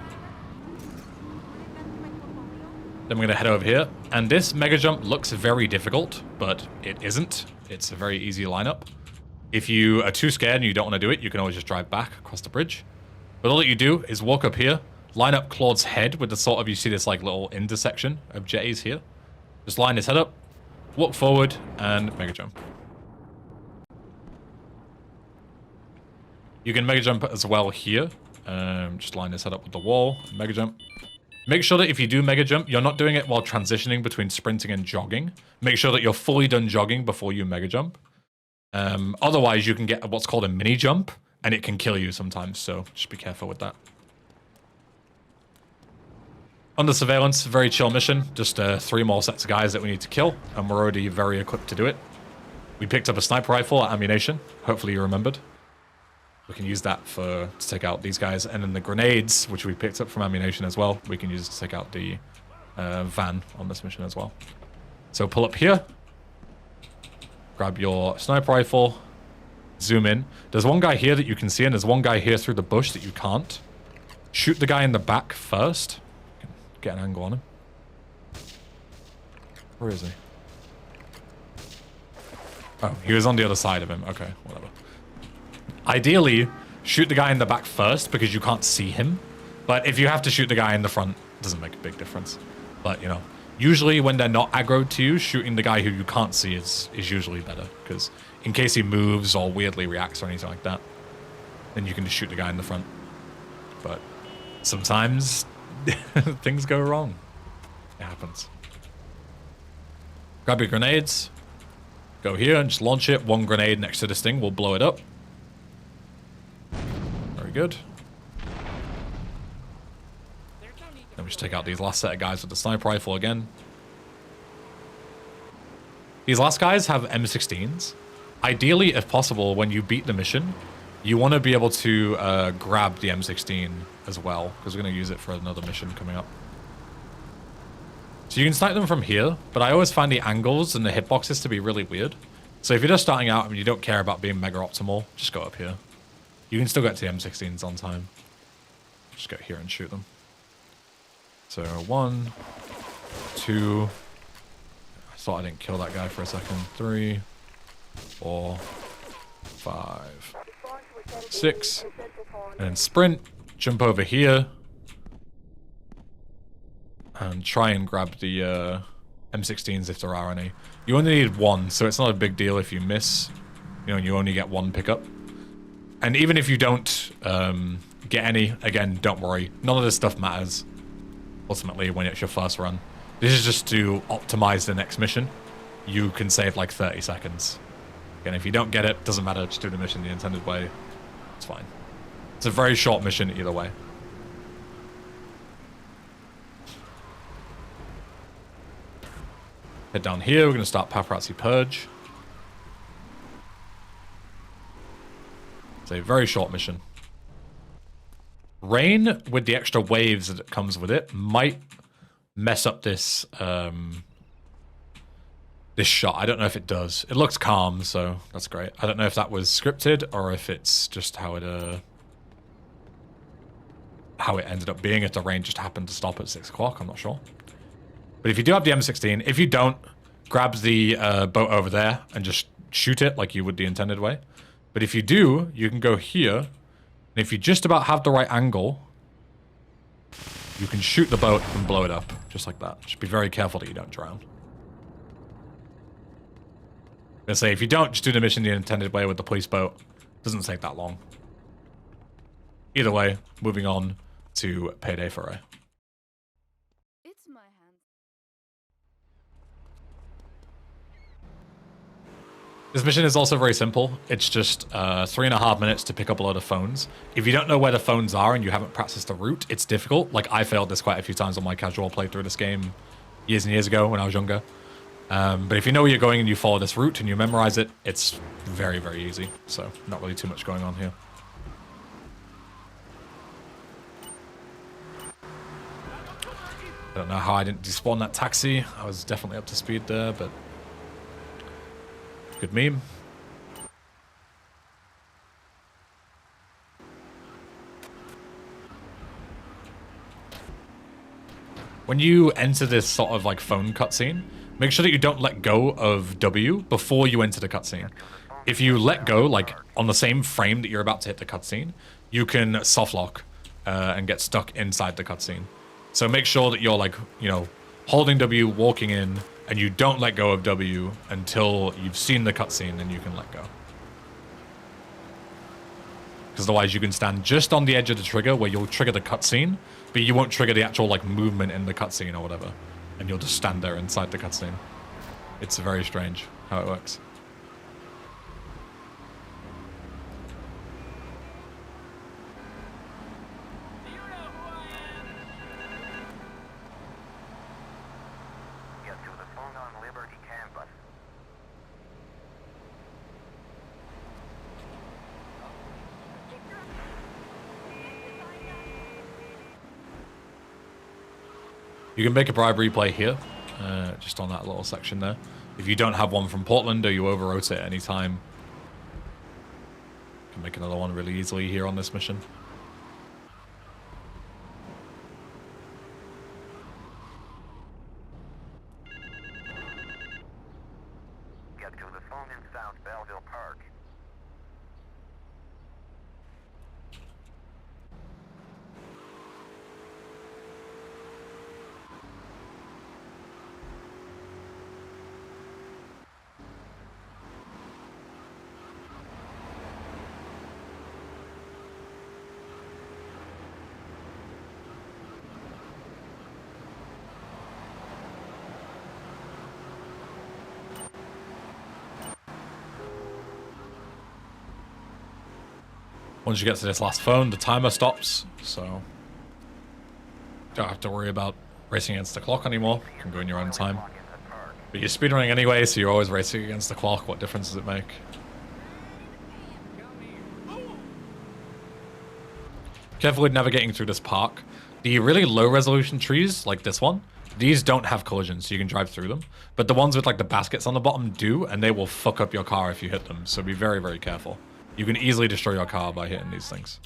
Then we're going to head over here. And this mega jump looks very difficult, but it isn't. It's a very easy lineup. If you are too scared and you don't want to do it, you can always just drive back across the bridge. But all that you do is walk up here, line up Claude's head with the sort of, you see this like little intersection of jetties here. Just line his head up, walk forward, and mega jump. You can mega jump as well here. Just line his head up with the wall, mega jump. Make sure that if you do mega jump, you're not doing it while transitioning between sprinting and jogging. Make sure that you're fully done jogging before you mega jump. Otherwise, you can get what's called a mini jump, and it can kill you sometimes, so just be careful with that. Under surveillance, very chill mission. Just 3 more sets of guys that we need to kill, and we're already very equipped to do it. We picked up a sniper rifle, ammunition. Hopefully you remembered. We can use that to take out these guys. And then the grenades, which we picked up from ammunition as well, we can use to take out the van on this mission as well. So pull up here. Grab your sniper rifle. Zoom in. There's one guy here that you can see, and there's one guy here through the bush that you can't. Shoot the guy in the back first. Get an angle on him. Where is he? Oh, he was on the other side of him. Okay, whatever. Ideally, shoot the guy in the back first because you can't see him. But if you have to shoot the guy in the front, it doesn't make a big difference. But, you know, usually when they're not aggroed to you, shooting the guy who you can't see is usually better. Because in case he moves or weirdly reacts or anything like that, then you can just shoot the guy in the front. But sometimes things go wrong. It happens. Grab your grenades. Go here and just launch it. One grenade next to this thing will blow it up. Very good. Then we just take out these last set of guys with the sniper rifle again. These last guys have M16s. Ideally, if possible, when you beat the mission, you want to be able to grab the M16 as well, because we're going to use it for another mission coming up. So you can snipe them from here, but I always find the angles and the hitboxes to be really weird. So if you're just starting out and you don't care about being mega optimal, just go up here. You can still get to the M16s on time. Just go here and shoot them. So 1, 2. I thought I didn't kill that guy for a second. 3, 4, 5, 6. And then sprint, jump over here. And try and grab the M16s if there are any. You only need one, so it's not a big deal if you miss. You know, you only get one pickup. And even if you don't get any, again, don't worry. None of this stuff matters, ultimately, when it's your first run. This is just to optimize the next mission. You can save like 30 seconds. Again, if you don't get it, doesn't matter. Just do the mission the intended way. It's fine. It's a very short mission either way. Head down here, we're going to start Paparazzi Purge. It's a very short mission. Rain, with the extra waves that it comes with it, might mess up this this shot. I don't know if it does. It looks calm, so that's great. I don't know if that was scripted or if it's just how it ended up being, if the rain just happened to stop at 6 o'clock. I'm not sure. But if you do have the M16, if you don't, grab the boat over there and just shoot it like you would the intended way. But if you do, you can go here, and if you just about have the right angle, you can shoot the boat and blow it up, just like that. Just be very careful that you don't drown. I'm gonna say, if you don't, just do the mission the intended way with the police boat. It doesn't take that long. Either way, moving on to Payday Foray. This mission is also very simple. It's just 3.5 minutes to pick up a load of phones. If you don't know where the phones are and you haven't practiced the route, it's difficult. Like, I failed this quite a few times on my casual playthrough of this game years and years ago when I was younger. But if you know where you're going and you follow this route and you memorize it, it's very, very easy. So, not really too much going on here. I don't know how I didn't despawn that taxi. I was definitely up to speed there, but... good meme. When you enter this sort of like phone cutscene, make sure that you don't let go of W before you enter the cutscene. If you let go, like on the same frame that you're about to hit the cutscene, you can soft lock and get stuck inside the cutscene. So make sure that you're like, you know, holding W, walking in, and you don't let go of W until you've seen the cutscene, and you can let go. Because otherwise you can stand just on the edge of the trigger where you'll trigger the cutscene, but you won't trigger the actual like movement in the cutscene or whatever. And you'll just stand there inside the cutscene. It's very strange how it works. You can make a bribery play here, just on that little section there. If you don't have one from Portland or you overwrote it at any time, can make another one really easily here on this mission. Get to the phone in South Belleville Park. Once you get to this last phone, the timer stops, so don't have to worry about racing against the clock anymore. You can go in your own time. But you're speedrunning anyway, so you're always racing against the clock. What difference does it make? Careful with navigating through this park. The really low resolution trees, like this one, these don't have collisions, so you can drive through them. But the ones with like the baskets on the bottom do, and they will fuck up your car if you hit them, so be very, very careful. You can easily destroy your car by hitting these things.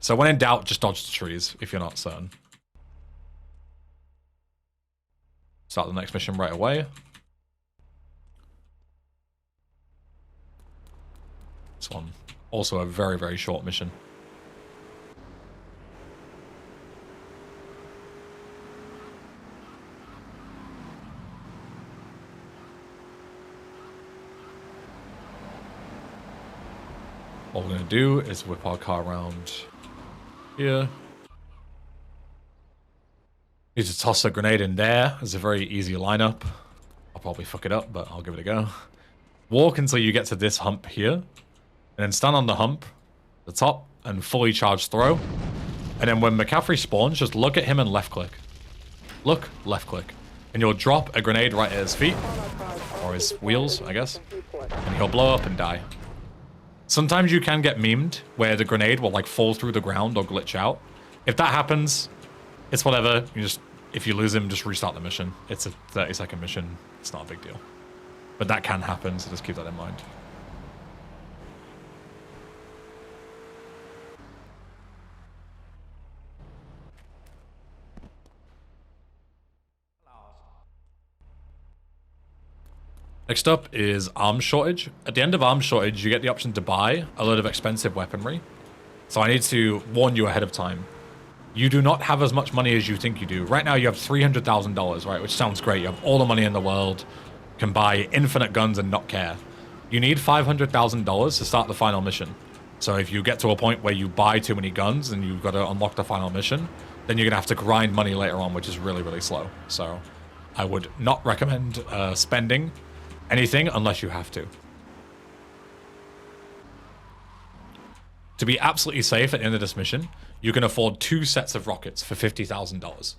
So when in doubt, just dodge the trees if you're not certain. Start the next mission right away. This one, also a very, very short mission. What we're going to do is whip our car around here. Need to toss a grenade in there. It's a very easy lineup. I'll probably fuck it up, but I'll give it a go. Walk until you get to this hump here. And then stand on the hump, the top, and fully charge throw. And then when McCaffrey spawns, just look at him and left click. Look, left click. And you'll drop a grenade right at his feet. Or his wheels, I guess. And he'll blow up and die. Sometimes you can get memed where the grenade will like fall through the ground or glitch out. If that happens, it's whatever. You just, if you lose him, just restart the mission. It's a 30-second mission. It's not a big deal. But that can happen, so just keep that in mind. Next up is arms shortage. At the end of arms shortage, you get the option to buy a load of expensive weaponry. So I need to warn you ahead of time. You do not have as much money as you think you do. Right now you have $300,000, right? Which sounds great. You have all the money in the world, can buy infinite guns and not care. You need $500,000 to start the final mission. So if you get to a point where you buy too many guns and you've got to unlock the final mission, then you're going to have to grind money later on, which is really, really slow. So I would not recommend spending anything unless you have to. To be absolutely safe at the end of this mission, you can afford 2 sets of rockets for $50,000.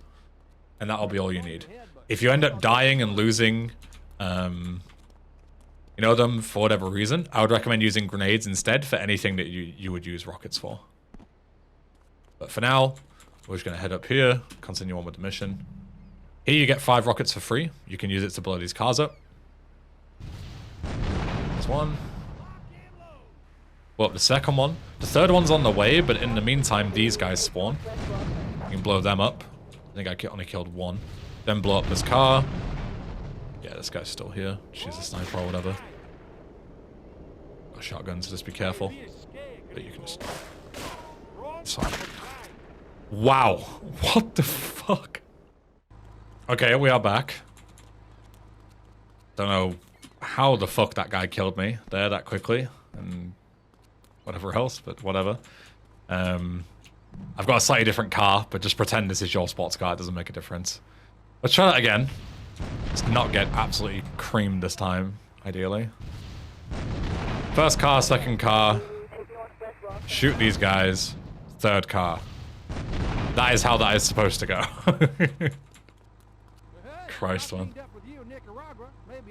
And that'll be all you need. If you end up dying and losing, them for whatever reason, I would recommend using grenades instead for anything that you would use rockets for. But for now, we're just going to head up here, continue on with the mission. Here you get 5 rockets for free. You can use it to blow these cars up. There's one. Well, the second one. The third one's on the way, but in the meantime, these guys spawn. You can blow them up. I think I only killed one. Then blow up this car. Yeah, this guy's still here. Choose a sniper or whatever. Got shotguns, so just be careful. But you can just... Sorry. Wow. What the fuck? Okay, we are back. Don't know how the fuck that guy killed me there that quickly. And whatever else, but whatever. I've got a slightly different car, but just pretend this is your sports car. It doesn't make a difference. Let's try that again. Let's not get absolutely creamed this time, ideally. First car, second car. Shoot these guys. Third car. That is how that is supposed to go. Christ, man.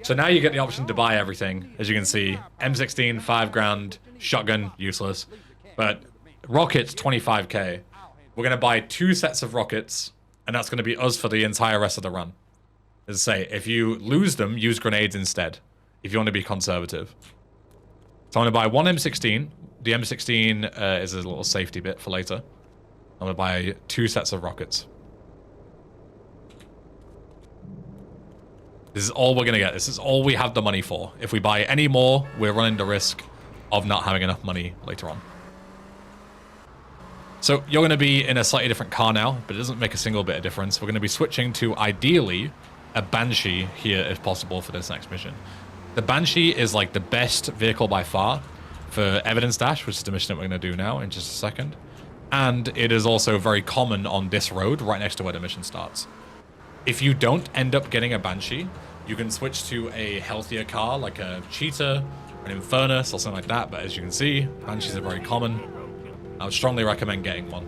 So now you get the option to buy everything. As you can see, M16, 5 grand, shotgun, useless. But rockets, 25k. We're going to buy 2 sets of rockets, and that's going to be us for the entire rest of the run. As I say, if you lose them, use grenades instead, if you want to be conservative. So I'm going to buy one M16. The M16 is a little safety bit for later. I'm going to buy 2 sets of rockets. This is all we're going to get. This is all we have the money for. If we buy any more, we're running the risk of not having enough money later on. So you're going to be in a slightly different car now, but it doesn't make a single bit of difference. We're going to be switching to, ideally, a Banshee here if possible for this next mission. The Banshee is like the best vehicle by far for evidence dash, which is the mission that we're going to do now in just a second. And it is also very common on this road right next to where the mission starts. If you don't end up getting a Banshee, you can switch to a healthier car like a Cheetah, an Infernus, or something like that. But as you can see, Banshees are very common. I would strongly recommend getting one.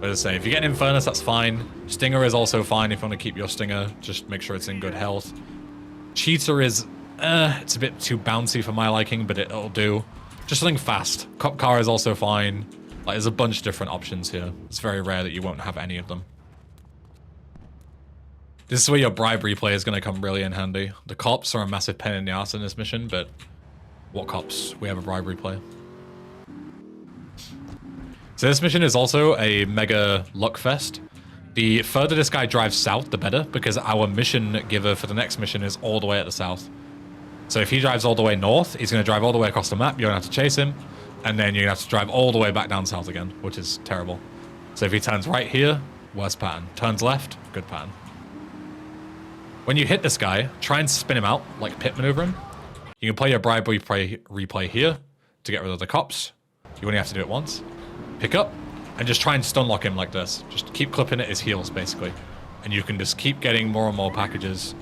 But as I say, if you get an Infernus, that's fine. Stinger is also fine if you want to keep your Stinger. Just make sure it's in good health. Cheetah is, it's a bit too bouncy for my liking, but it'll do. Just something fast. Cop car is also fine. Like, there's a bunch of different options here. It's very rare that you won't have any of them. This is where your bribe replay is going to come really in handy. The cops are a massive pain in the ass in this mission, but what cops? We have a bribe replay. So this mission is also a mega luck fest. The further this guy drives south, the better, because our mission giver for the next mission is all the way at the south. So if he drives all the way north, he's going to drive all the way across the map. You're going to have to chase him, and then you're going to have to drive all the way back down south again, which is terrible. So if he turns right here, worst pattern. Turns left, good pattern. When you hit this guy, try and spin him out, like pit maneuver him. You can play your bribe replay here to get rid of the cops. You only have to do it once. Pick up, and just try and stun lock him like this. Just keep clipping at his heels, basically. And you can just keep getting more and more packages.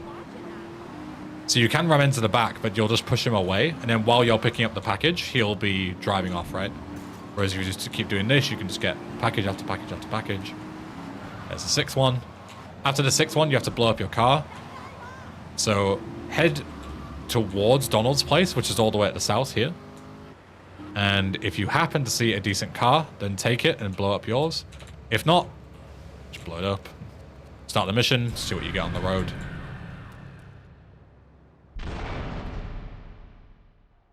So you can ram into the back, but you'll just push him away, and then while you're picking up the package, he'll be driving off, right? Whereas if you just keep doing this, you can just get package after package after package. There's the 6th one. After the 6th one, you have to blow up your car. So head towards Donald's place, which is all the way at the south here. And if you happen to see a decent car, then take it and blow up yours. If not, just blow it up. Start the mission, see what you get on the road.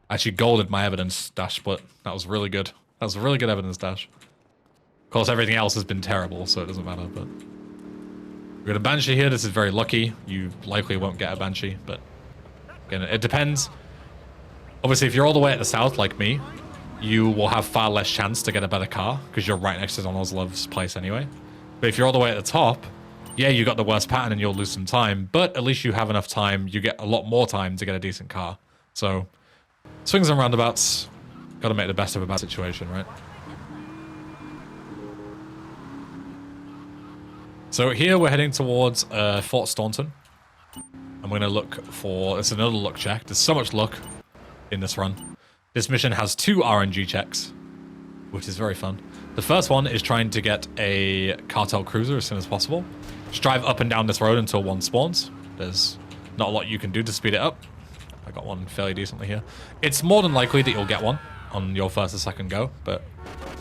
Actually golded my evidence dash split. That was really good. That was a really good evidence dash. Of course, everything else has been terrible, so it doesn't matter, but... We've got a Banshee here. This is very lucky. You likely won't get a Banshee, but... Again, it depends. Obviously, if you're all the way at the south, like me, you will have far less chance to get a better car, because you're right next to Donald's Love's place anyway. But if you're all the way at the top, yeah, you got the worst pattern and you'll lose some time, but at least you have enough time. You get a lot more time to get a decent car. So... swings and roundabouts. Gotta make the best of a bad situation, right? So here we're heading towards Fort Staunton. I'm going to look for... It's another luck check. There's so much luck in this run. This mission has 2 RNG checks, which is very fun. The first one is trying to get a cartel cruiser as soon as possible. Just drive up and down this road until one spawns. There's not a lot you can do to speed it up. I got one fairly decently here. It's more than likely that you'll get one on your first or second go, but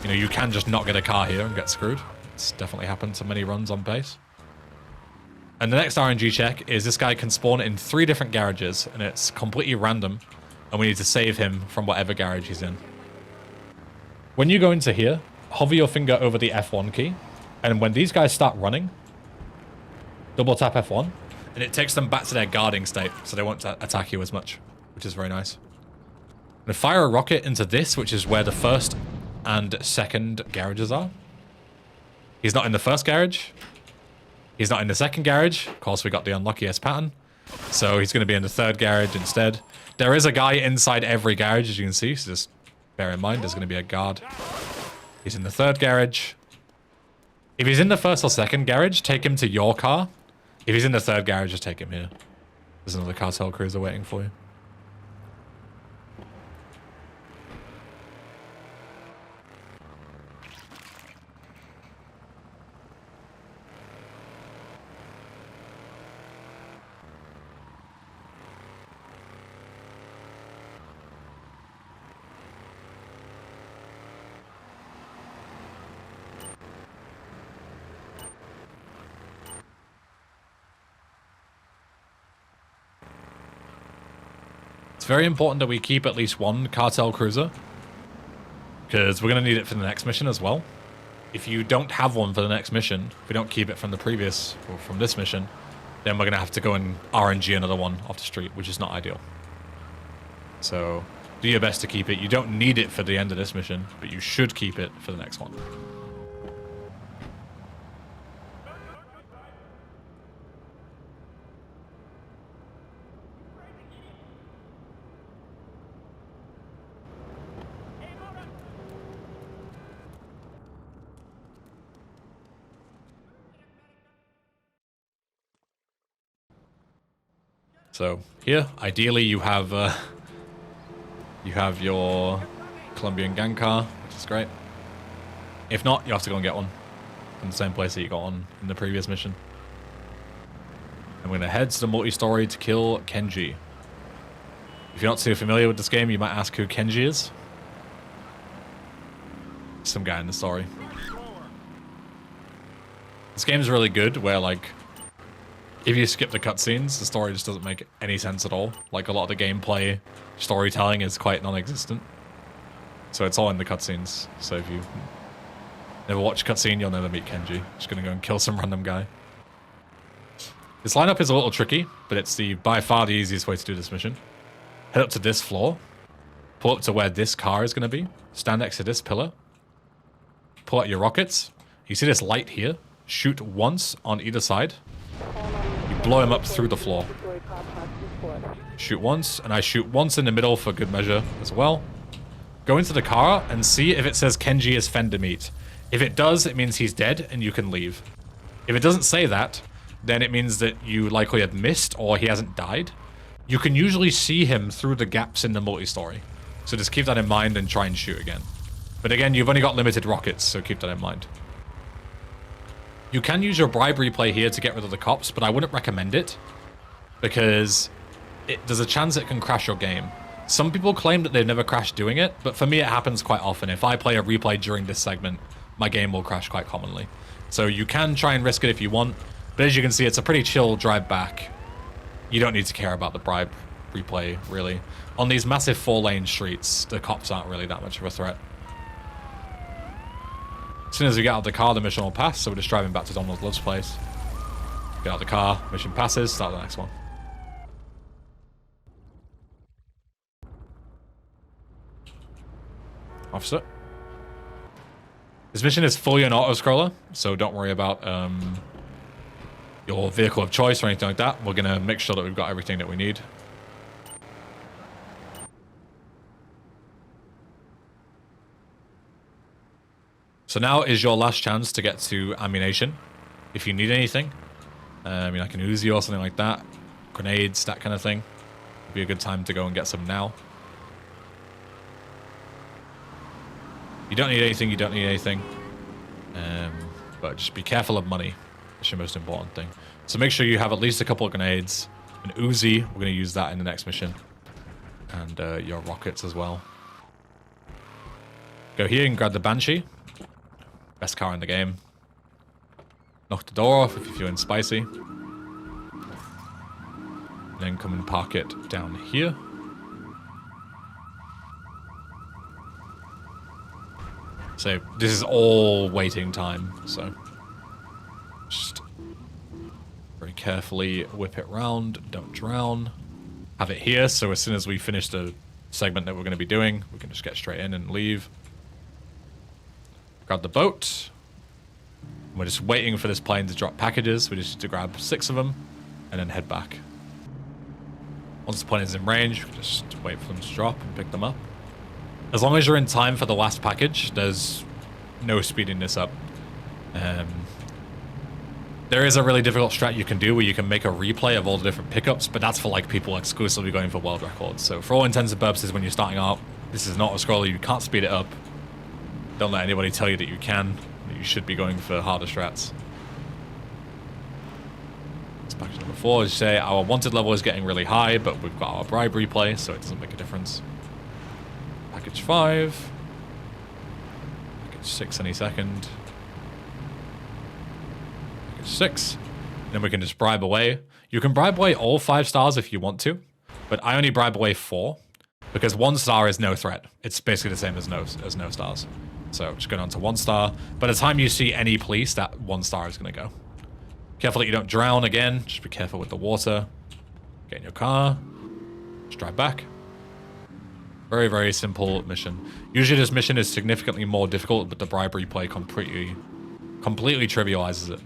you know, you can just not get a car here and get screwed. It's definitely happened to many runs on base. And the next RNG check is this guy can spawn in 3 different garages, and it's completely random, and we need to save him from whatever garage he's in. When you go into here, hover your finger over the F1 key, and when these guys start running, double tap F1, and it takes them back to their guarding state, so they won't attack you as much, which is very nice. I'm going to fire a rocket into this, which is where the first and second garages are. He's not in the first garage. He's not in the second garage. Of course, we got the unluckiest pattern. So he's going to be in the third garage instead. There is a guy inside every garage, as you can see, so just bear in mind, there's going to be a guard. He's in the third garage. If he's in the first or second garage, take him to your car. If he's in the third garage, just take him here. There's another cartel cruiser waiting for you. very important that we keep at least one cartel cruiser, because we're going to need it for the next mission as well. If you don't have one for the next mission, if we don't keep it from the previous, or from this mission, then we're going to have to go and RNG another one off the street, which is not ideal. So do your best to keep it. You don't need it for the end of this mission, but you should keep it for the next one. So here, ideally, you have your Colombian gang car, which is great. If not, you have to go and get one from the same place that you got on in the previous mission. And we're gonna head to the multi-story to kill Kenji. If you're not too familiar with this game, you might ask who Kenji is. Some guy in the story. This game's really good, where like, if you skip the cutscenes, the story just doesn't make any sense at all. Like, a lot of the gameplay storytelling is quite non-existent. So it's all in the cutscenes. So if you never watch a cutscene, you'll never meet Kenji. Just gonna go and kill some random guy. This lineup is a little tricky, but it's by far the easiest way to do this mission. Head up to this floor. Pull up to where this car is gonna be. Stand next to this pillar. Pull out your rockets. You see this light here? Shoot once on either side. Blow him up through the floor. Shoot once, and I shoot once in the middle for good measure as well. Go into the car and see if it says Kenji is fender meat. If it does, it means he's dead and you can leave. If it doesn't say that, then it means that you likely have missed or he hasn't died. You can usually see him through the gaps in the multi-story. So just keep that in mind and try and shoot again. But again, you've only got limited rockets, so keep that in mind. You can use your bribe replay here to get rid of the cops, but I wouldn't recommend it because there's a chance it can crash your game. Some people claim that they've never crashed doing it, but for me it happens quite often. If I play a replay during this segment, my game will crash quite commonly. So you can try and risk it if you want, but as you can see, it's a pretty chill drive back. You don't need to care about the bribe replay, really. On these massive 4-lane streets, the cops aren't really that much of a threat. As soon as we get out of the car, the mission will pass, so we're just driving back to Donald Love's place. Get out of the car, mission passes, start the next one. Officer. This mission is fully an auto-scroller, so don't worry about your vehicle of choice or anything like that. We're gonna make sure that we've got everything that we need. So now is your last chance to get to ammunition. If you need anything, like an Uzi or something like that, grenades, that kind of thing, would be a good time to go and get some now. You don't need anything, you don't need anything. But just be careful of money. That's your most important thing. So make sure you have at least a couple of grenades. An Uzi, we're going to use that in the next mission. And your rockets as well. Go here and grab the Banshee. Best car in the game. Knock the door off if you're feeling spicy. And then come and park it down here. So this is all waiting time, so just very carefully whip it round, don't drown. Have it here, so as soon as we finish the segment that we're going to be doing, we can just get straight in and leave. Grab the boat. We're just waiting for this plane to drop packages. We just need to grab 6 of them and then head back. Once the plane is in range, we just wait for them to drop and pick them up. As long as you're in time for the last package, there's no speeding this up. There is a really difficult strat you can do where you can make a replay of all the different pickups, but that's for like people exclusively going for world records. So for all intents and purposes, when you're starting out, this is not a scroller, you can't speed it up. Don't let anybody tell you that you can, that you should be going for harder strats. It's package number 4, as you say, our wanted level is getting really high, but we've got our bribe replay, so it doesn't make a difference. Package 5. Package 6 any second. Package 6. Then we can just bribe away. You can bribe away all 5 stars if you want to. but I only bribe away 4 because 1 star is no threat. It's basically the same as no stars. So just going on to 1 star. By the time you see any police, that 1 star is going to go. Careful that you don't drown again. Just be careful with the water. Get in your car. Just drive back. Very, very simple mission. Usually this mission is significantly more difficult, but the bribery play completely trivializes it.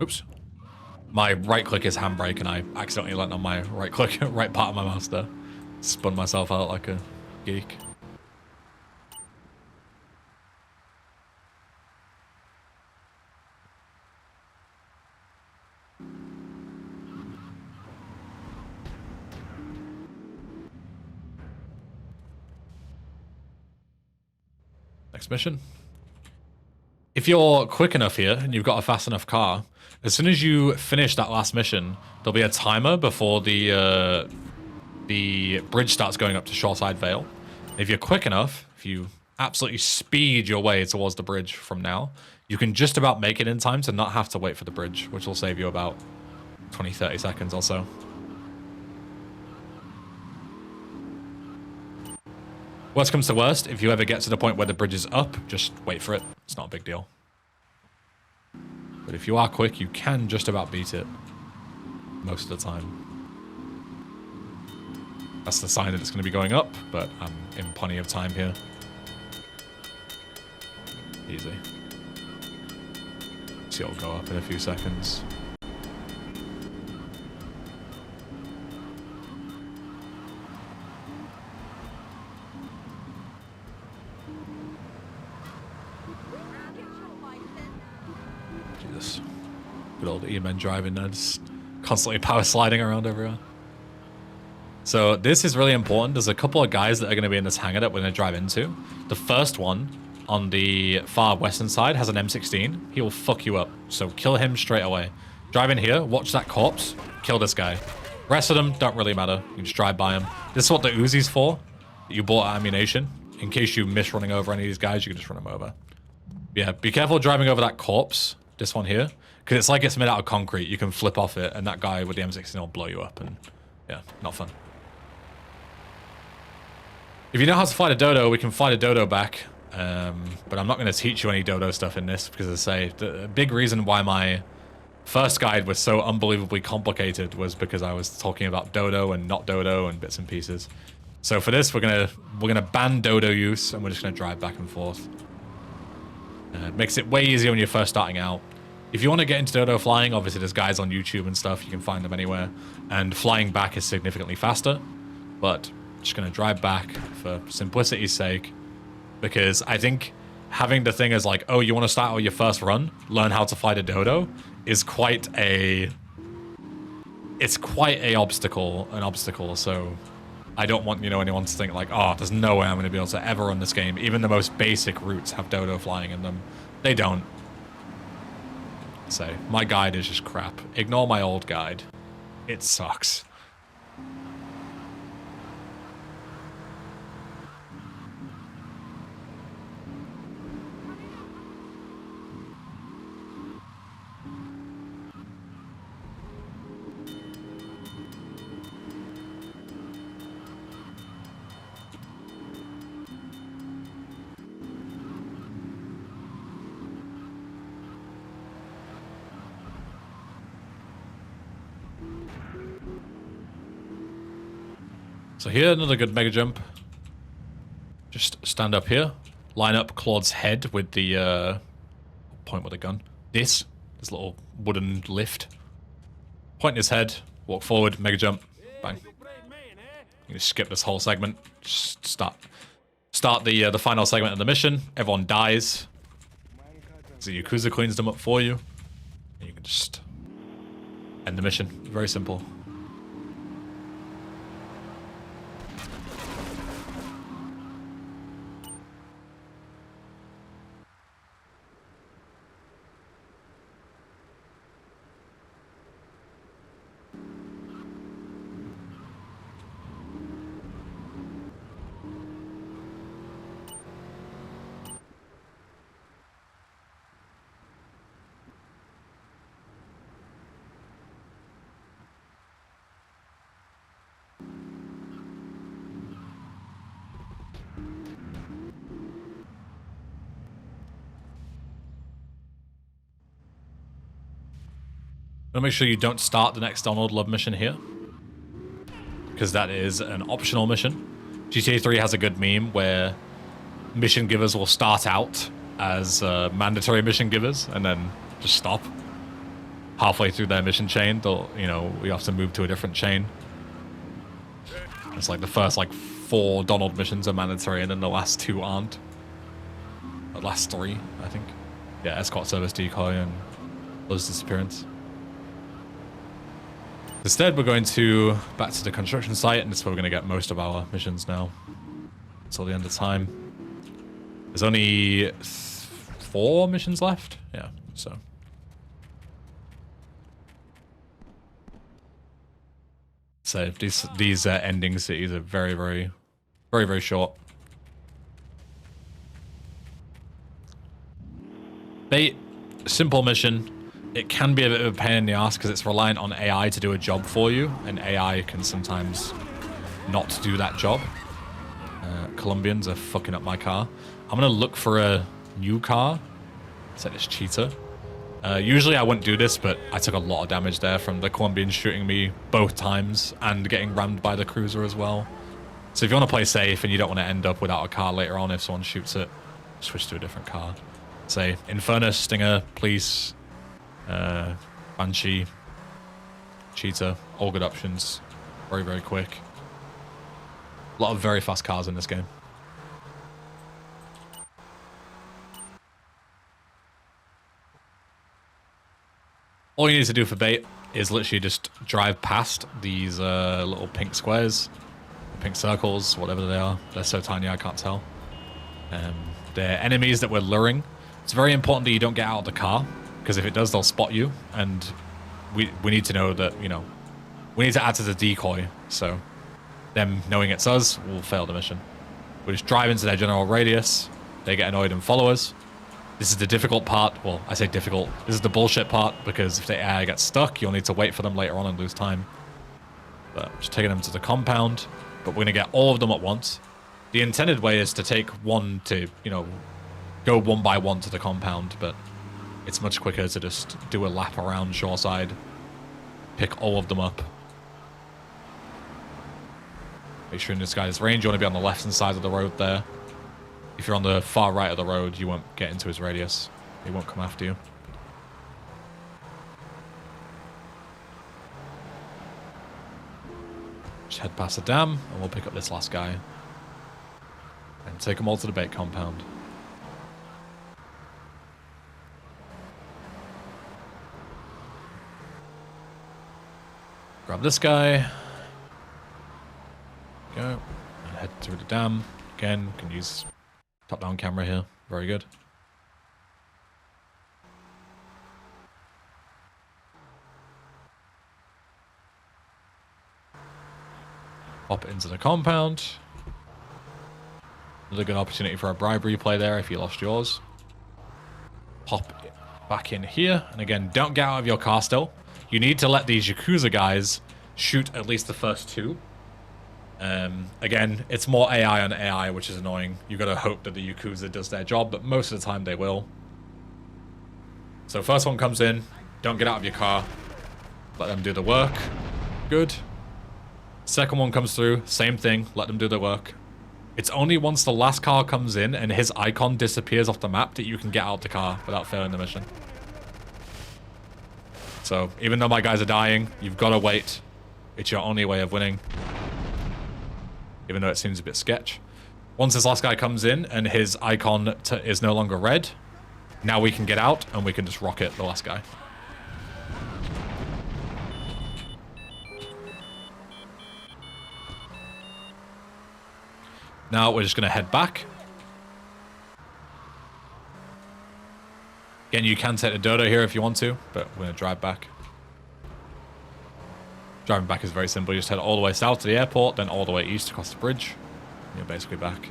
Oops. My right click is handbrake and I accidentally landed on my right click, right part of my mouse there. Spun myself out like a geek. Next mission. If you're quick enough here and you've got a fast enough car, as soon as you finish that last mission, there'll be a timer before the bridge starts going up to Shoreside Vale. If you're quick enough, if you absolutely speed your way towards the bridge from now, you can just about make it in time to not have to wait for the bridge, which will save you about 20-30 seconds or so. Worst comes to worst, if you ever get to the point where the bridge is up, just wait for it. It's not a big deal. But if you are quick, you can just about beat it most of the time. That's the sign that it's going to be going up, but I'm in plenty of time here. Easy. See, it'll go up in a few seconds. Jesus. Good old E-men driving there, just constantly power sliding around everywhere. So this is really important. There's a couple of guys that are going to be in this hangar that we're going to drive into. The first one on the far western side has an M16. He will fuck you up. So kill him straight away. Drive in here, watch that corpse, kill this guy. Rest of them don't really matter. You just drive by them. This is what the Uzi's for. You bought ammunition. In case you miss running over any of these guys, you can just run them over. Yeah, be careful driving over that corpse. This one here. Because it's like it's made out of concrete. You can flip off it, and that guy with the M16 will blow you up. And yeah, not fun. If you know how to fight a dodo, we can fight a dodo back. But I'm not going to teach you any dodo stuff in this. Because as I say, the big reason why my first guide was so unbelievably complicated was because I was talking about dodo and not dodo and bits and pieces. So for this, we're gonna ban dodo use, and we're just gonna drive back and forth. It makes it way easier when you're first starting out. If you want to get into dodo flying, obviously there's guys on YouTube and stuff. You can find them anywhere, and flying back is significantly faster. But just gonna drive back for simplicity's sake, because I think having the thing as like, oh, you want to start with your first run, learn how to fight a dodo, is quite a obstacle. So I don't want, anyone to think like, oh, there's no way I'm going to be able to ever run this game. Even the most basic routes have dodo flying in them. They don't. So my guide is just crap. Ignore my old guide. It sucks. So here, another good mega jump. Just stand up here, line up Claude's head with the point with the gun. This little wooden lift. Point his head, walk forward, mega jump, bang. You just skip this whole segment. Just start the final segment of the mission. Everyone dies. So Yakuza cleans them up for you. And you can just end the mission. Very simple. to make sure you don't start the next Donald Love mission here, because that is an optional mission. GTA 3 has a good meme where mission givers will start out as mandatory mission givers and then just stop halfway through their mission chain. They'll, you know, we have to move to a different chain. It's like the first like 4 Donald missions are mandatory, and then the last 2 aren't. The last 3, I think. Yeah, escort service decoy and Love's disappearance. Instead, we're going back to the construction site, and this is where we're going to get most of our missions now. Until the end of time. There's only 4 missions left? Yeah, so. So these ending cities are very, very, very, very short. Bait, simple mission. It can be a bit of a pain in the ass because it's reliant on AI to do a job for you, and AI can sometimes not do that job. Colombians are fucking up my car. I'm gonna look for a new car. Set this cheater. Usually I wouldn't do this, but I took a lot of damage there from the Colombians shooting me both times and getting rammed by the cruiser as well. So if you want to play safe and you don't want to end up without a car later on if someone shoots it, switch to a different car. Say Infernus, Stinger, Police, Banshee, Cheetah, all good options. Very, very quick. A lot of very fast cars in this game. All you need to do for bait is literally just drive past these little pink squares, pink circles, whatever they are. They're so tiny I can't tell. They're enemies that we're luring. It's very important that you don't get out of the car, because if it does, they'll spot you, and we need to know that, you know, we need to add to the decoy, so them knowing it's us will fail the mission. We just drive into their general radius, they get annoyed and follow us. This is the difficult part. Well, I say difficult. This is the bullshit part, because if the AI gets stuck, you'll need to wait for them later on and lose time. But just taking them to the compound, but we're going to get all of them at once. The intended way is to take one to, you know, go one by one to the compound, but it's much quicker to just do a lap around shoreside, pick all of them up. Make sure in this guy's range, you want to be on the left-hand side of the road there. If you're on the far right of the road, you won't get into his radius. He won't come after you. Just head past the dam, and we'll pick up this last guy. And take them all to the bait compound. Grab this guy. Go. And head through the dam. Again, can use top-down camera here. Very good. Pop it into the compound. Another good opportunity for a bribery play there if you lost yours. Pop it back in here. And again, don't get out of your car still. You need to let these Yakuza guys shoot at least the first 2. Again, it's more AI on AI, which is annoying. You gotta hope that the Yakuza does their job, but most of the time they will. So first one comes in, don't get out of your car. Let them do the work. Good. Second one comes through, same thing, let them do their work. It's only once the last car comes in and his icon disappears off the map that you can get out the car without failing the mission. So even though my guys are dying, you've got to wait. It's your only way of winning. Even though it seems a bit sketch. Once this last guy comes in and his icon is no longer red, now we can get out and we can just rocket the last guy. Now we're just going to head back. Again, you can take the dodo here if you want to, but we're going to drive back. Driving back is very simple. You just head all the way south to the airport, then all the way east across the bridge. And you're basically back.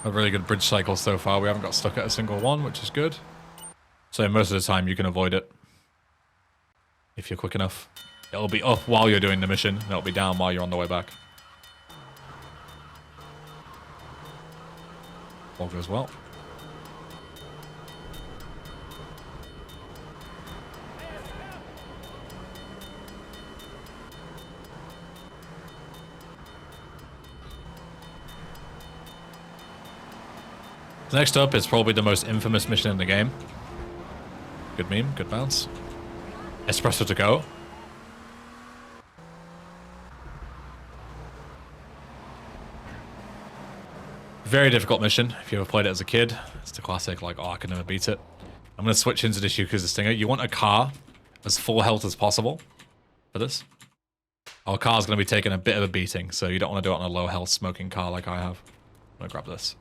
A really good bridge cycle so far. We haven't got stuck at a single one, which is good. So most of the time you can avoid it. If you're quick enough. It'll be up while you're doing the mission, and it'll be down while you're on the way back. All goes well. Next up is probably the most infamous mission in the game. Good meme, good bounce. Espresso to go. Very difficult mission if you ever played it as a kid. It's the classic, like, oh, I can never beat it. I'm going to switch into this Yakuza Stinger. You want a car as full health as possible for this. Our car's going to be taking a bit of a beating, so you don't want to do it on a low health smoking car like I have. I'm going to grab this.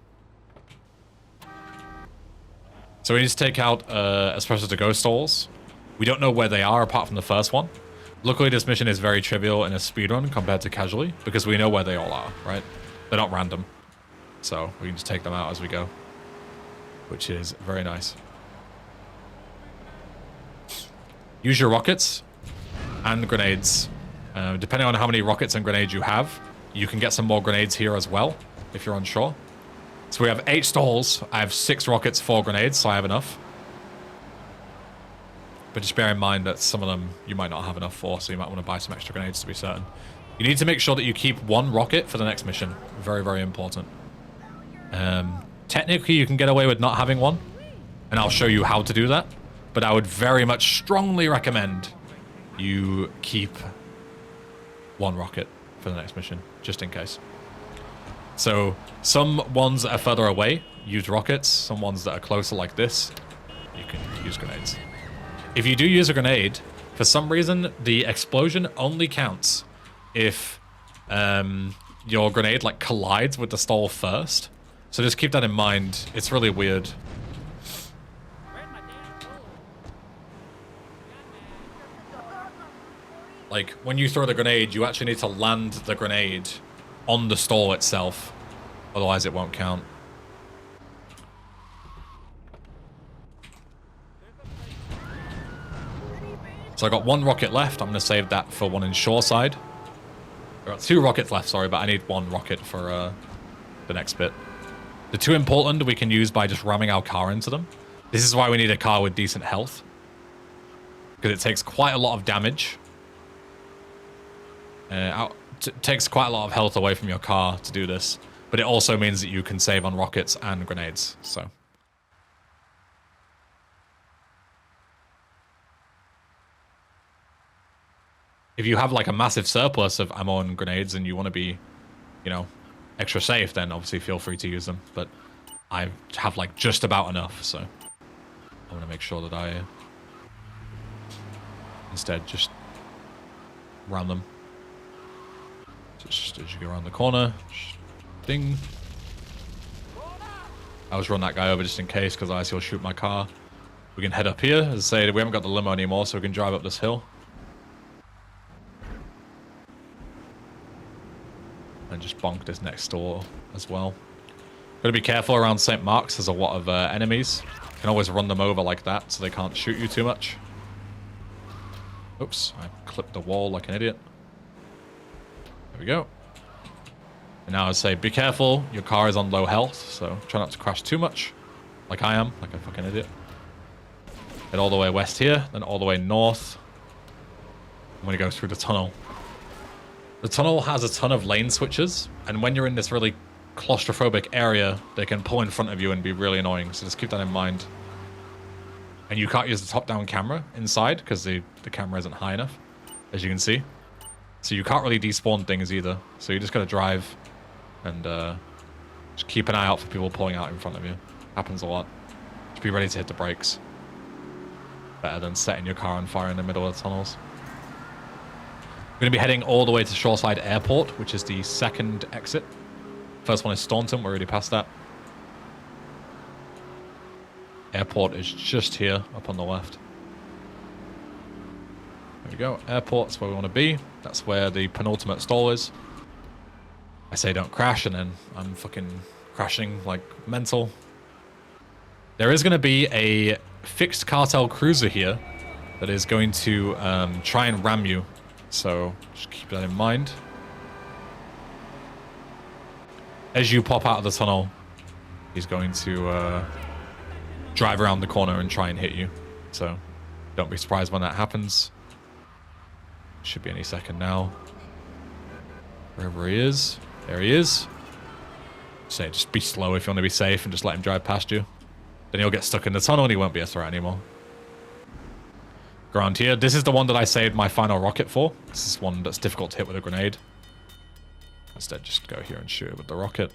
So we need to take out Espresso to go stalls. We don't know where they are apart from the first one. Luckily, this mission is very trivial in a speedrun compared to casually, because we know where they all are, right? They're not random. So we can just take them out as we go, which is very nice. Use your rockets and grenades. Depending on how many rockets and grenades you have, you can get some more grenades here as well, if you're unsure. So we have 8 stalls. I have 6 rockets, 4 grenades, so I have enough. But just bear in mind that some of them you might not have enough for, so you might want to buy some extra grenades to be certain. You need to make sure that you keep 1 rocket for the next mission. Very, very important. Technically, you can get away with not having one, and I'll show you how to do that. But I would very much strongly recommend you keep 1 rocket for the next mission, just in case. So, some ones that are further away, use rockets. Some ones that are closer like this, you can use grenades. If you do use a grenade, for some reason, the explosion only counts if your grenade like collides with the stall first. So just keep that in mind. It's really weird. Like, when you throw the grenade, you actually need to land the grenade on the stall itself. Otherwise, it won't count. So I got 1 rocket left. I'm going to save that for 1 in shoreside. I got 2 rockets left, sorry, but I need 1 rocket for the next bit. The 2 in Portland we can use by just ramming our car into them. This is why we need a car with decent health. Because it takes quite a lot of damage. Takes quite a lot of health away from your car to do this. But it also means that you can save on rockets and grenades, so. If you have like a massive surplus of ammo and grenades and you want to be, you know, extra safe, then obviously feel free to use them. But I have like just about enough, so I want to make sure that I instead just ram them. Just as you go around the corner, just ding. I was run that guy over just in case, because otherwise he'll shoot my car. We can head up here. As I say, we haven't got the limo anymore, so we can drive up this hill. And just bonk this next door as well. Gotta be careful around St. Mark's. There's a lot of enemies. You can always run them over like that, so they can't shoot you too much. Oops, I clipped the wall like an idiot. There we go. And now I say, be careful. Your car is on low health, so try not to crash too much. Like I am, like a fucking idiot. Get all the way west here, then all the way north. I'm gonna go through the tunnel. The tunnel has a ton of lane switches, and when you're in this really claustrophobic area, they can pull in front of you and be really annoying, so just keep that in mind. And you can't use the top-down camera inside, because the camera isn't high enough, as you can see. So you can't really despawn things either, so you just gotta drive and just keep an eye out for people pulling out in front of you. Happens a lot. Just be ready to hit the brakes. Better than setting your car on fire in the middle of the tunnels. We're going to be heading all the way to Shoreside Airport, which is the 2nd exit. First one is Staunton, we're already past that. Airport is just here, up on the left. There we go, airport's where we want to be. That's where the penultimate stall is. I say don't crash, and then I'm fucking crashing like mental. There is going to be a fixed cartel cruiser here that is going to try and ram you. So just keep that in mind. As you pop out of the tunnel, he's going to drive around the corner and try and hit you. So don't be surprised when that happens. Should be any second now. Wherever he is. There he is. Say, just be slow if you want to be safe and just let him drive past you. Then he'll get stuck in the tunnel and he won't be a threat anymore. Ground here. This is the one that I saved my final rocket for. This is one that's difficult to hit with a grenade. Instead, just go here and shoot it with the rocket.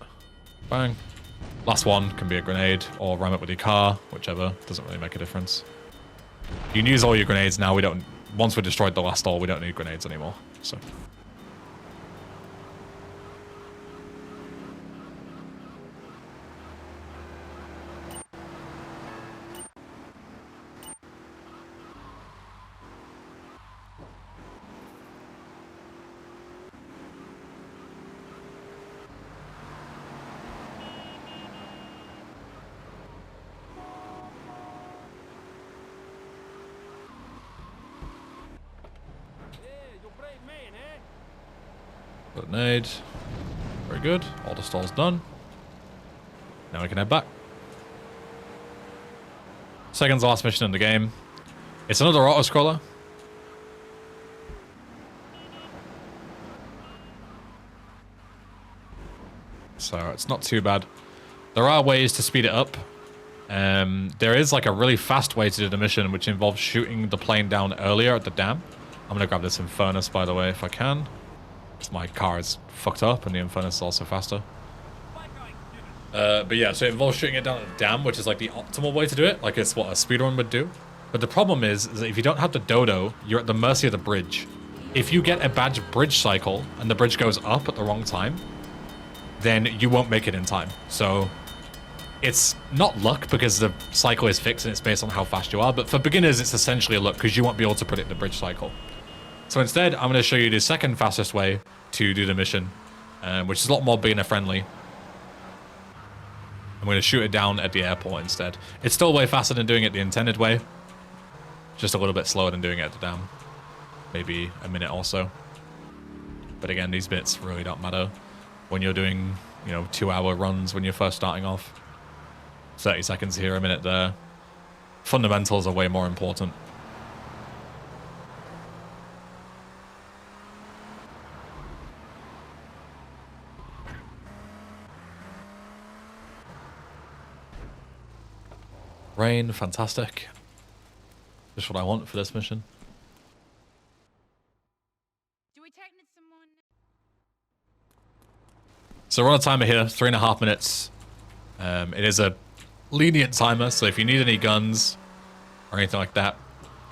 Bang. Last one can be a grenade or ram it with your car, whichever. Doesn't really make a difference. You can use all your grenades now. We don't. Once we destroyed the last stall, we don't need grenades anymore. So. Grenade. Very good. All the stalls done. Now we can head back. Second to last mission in the game. It's another auto-scroller. So it's not too bad. There are ways to speed it up. There is like a really fast way to do the mission, which involves shooting the plane down earlier at the dam. I'm going to grab this Infernus, by the way, if I can. My car is fucked up and the Infernus is also faster. But yeah, so it involves shooting it down at the dam, which is like the optimal way to do it. Like it's what a speedrun would do. But the problem is that if you don't have the dodo, you're at the mercy of the bridge. If you get a bad bridge cycle and the bridge goes up at the wrong time, then you won't make it in time. So it's not luck because the cycle is fixed and it's based on how fast you are. But for beginners, it's essentially a luck because you won't be able to predict the bridge cycle. So instead, I'm going to show you the second fastest way to do the mission, which is a lot more beginner friendly. I'm going to shoot it down at the airport instead. It's still way faster than doing it the intended way. Just a little bit slower than doing it at the dam. Maybe a minute or so. But again, these bits really don't matter when you're doing, 2-hour runs when you're first starting off. 30 seconds here, a minute there. Fundamentals are way more important. Rain, fantastic. Just what I want for this mission. Do we take someone? So we're on a timer here, 3.5 minutes. It is a lenient timer, so if you need any guns or anything like that,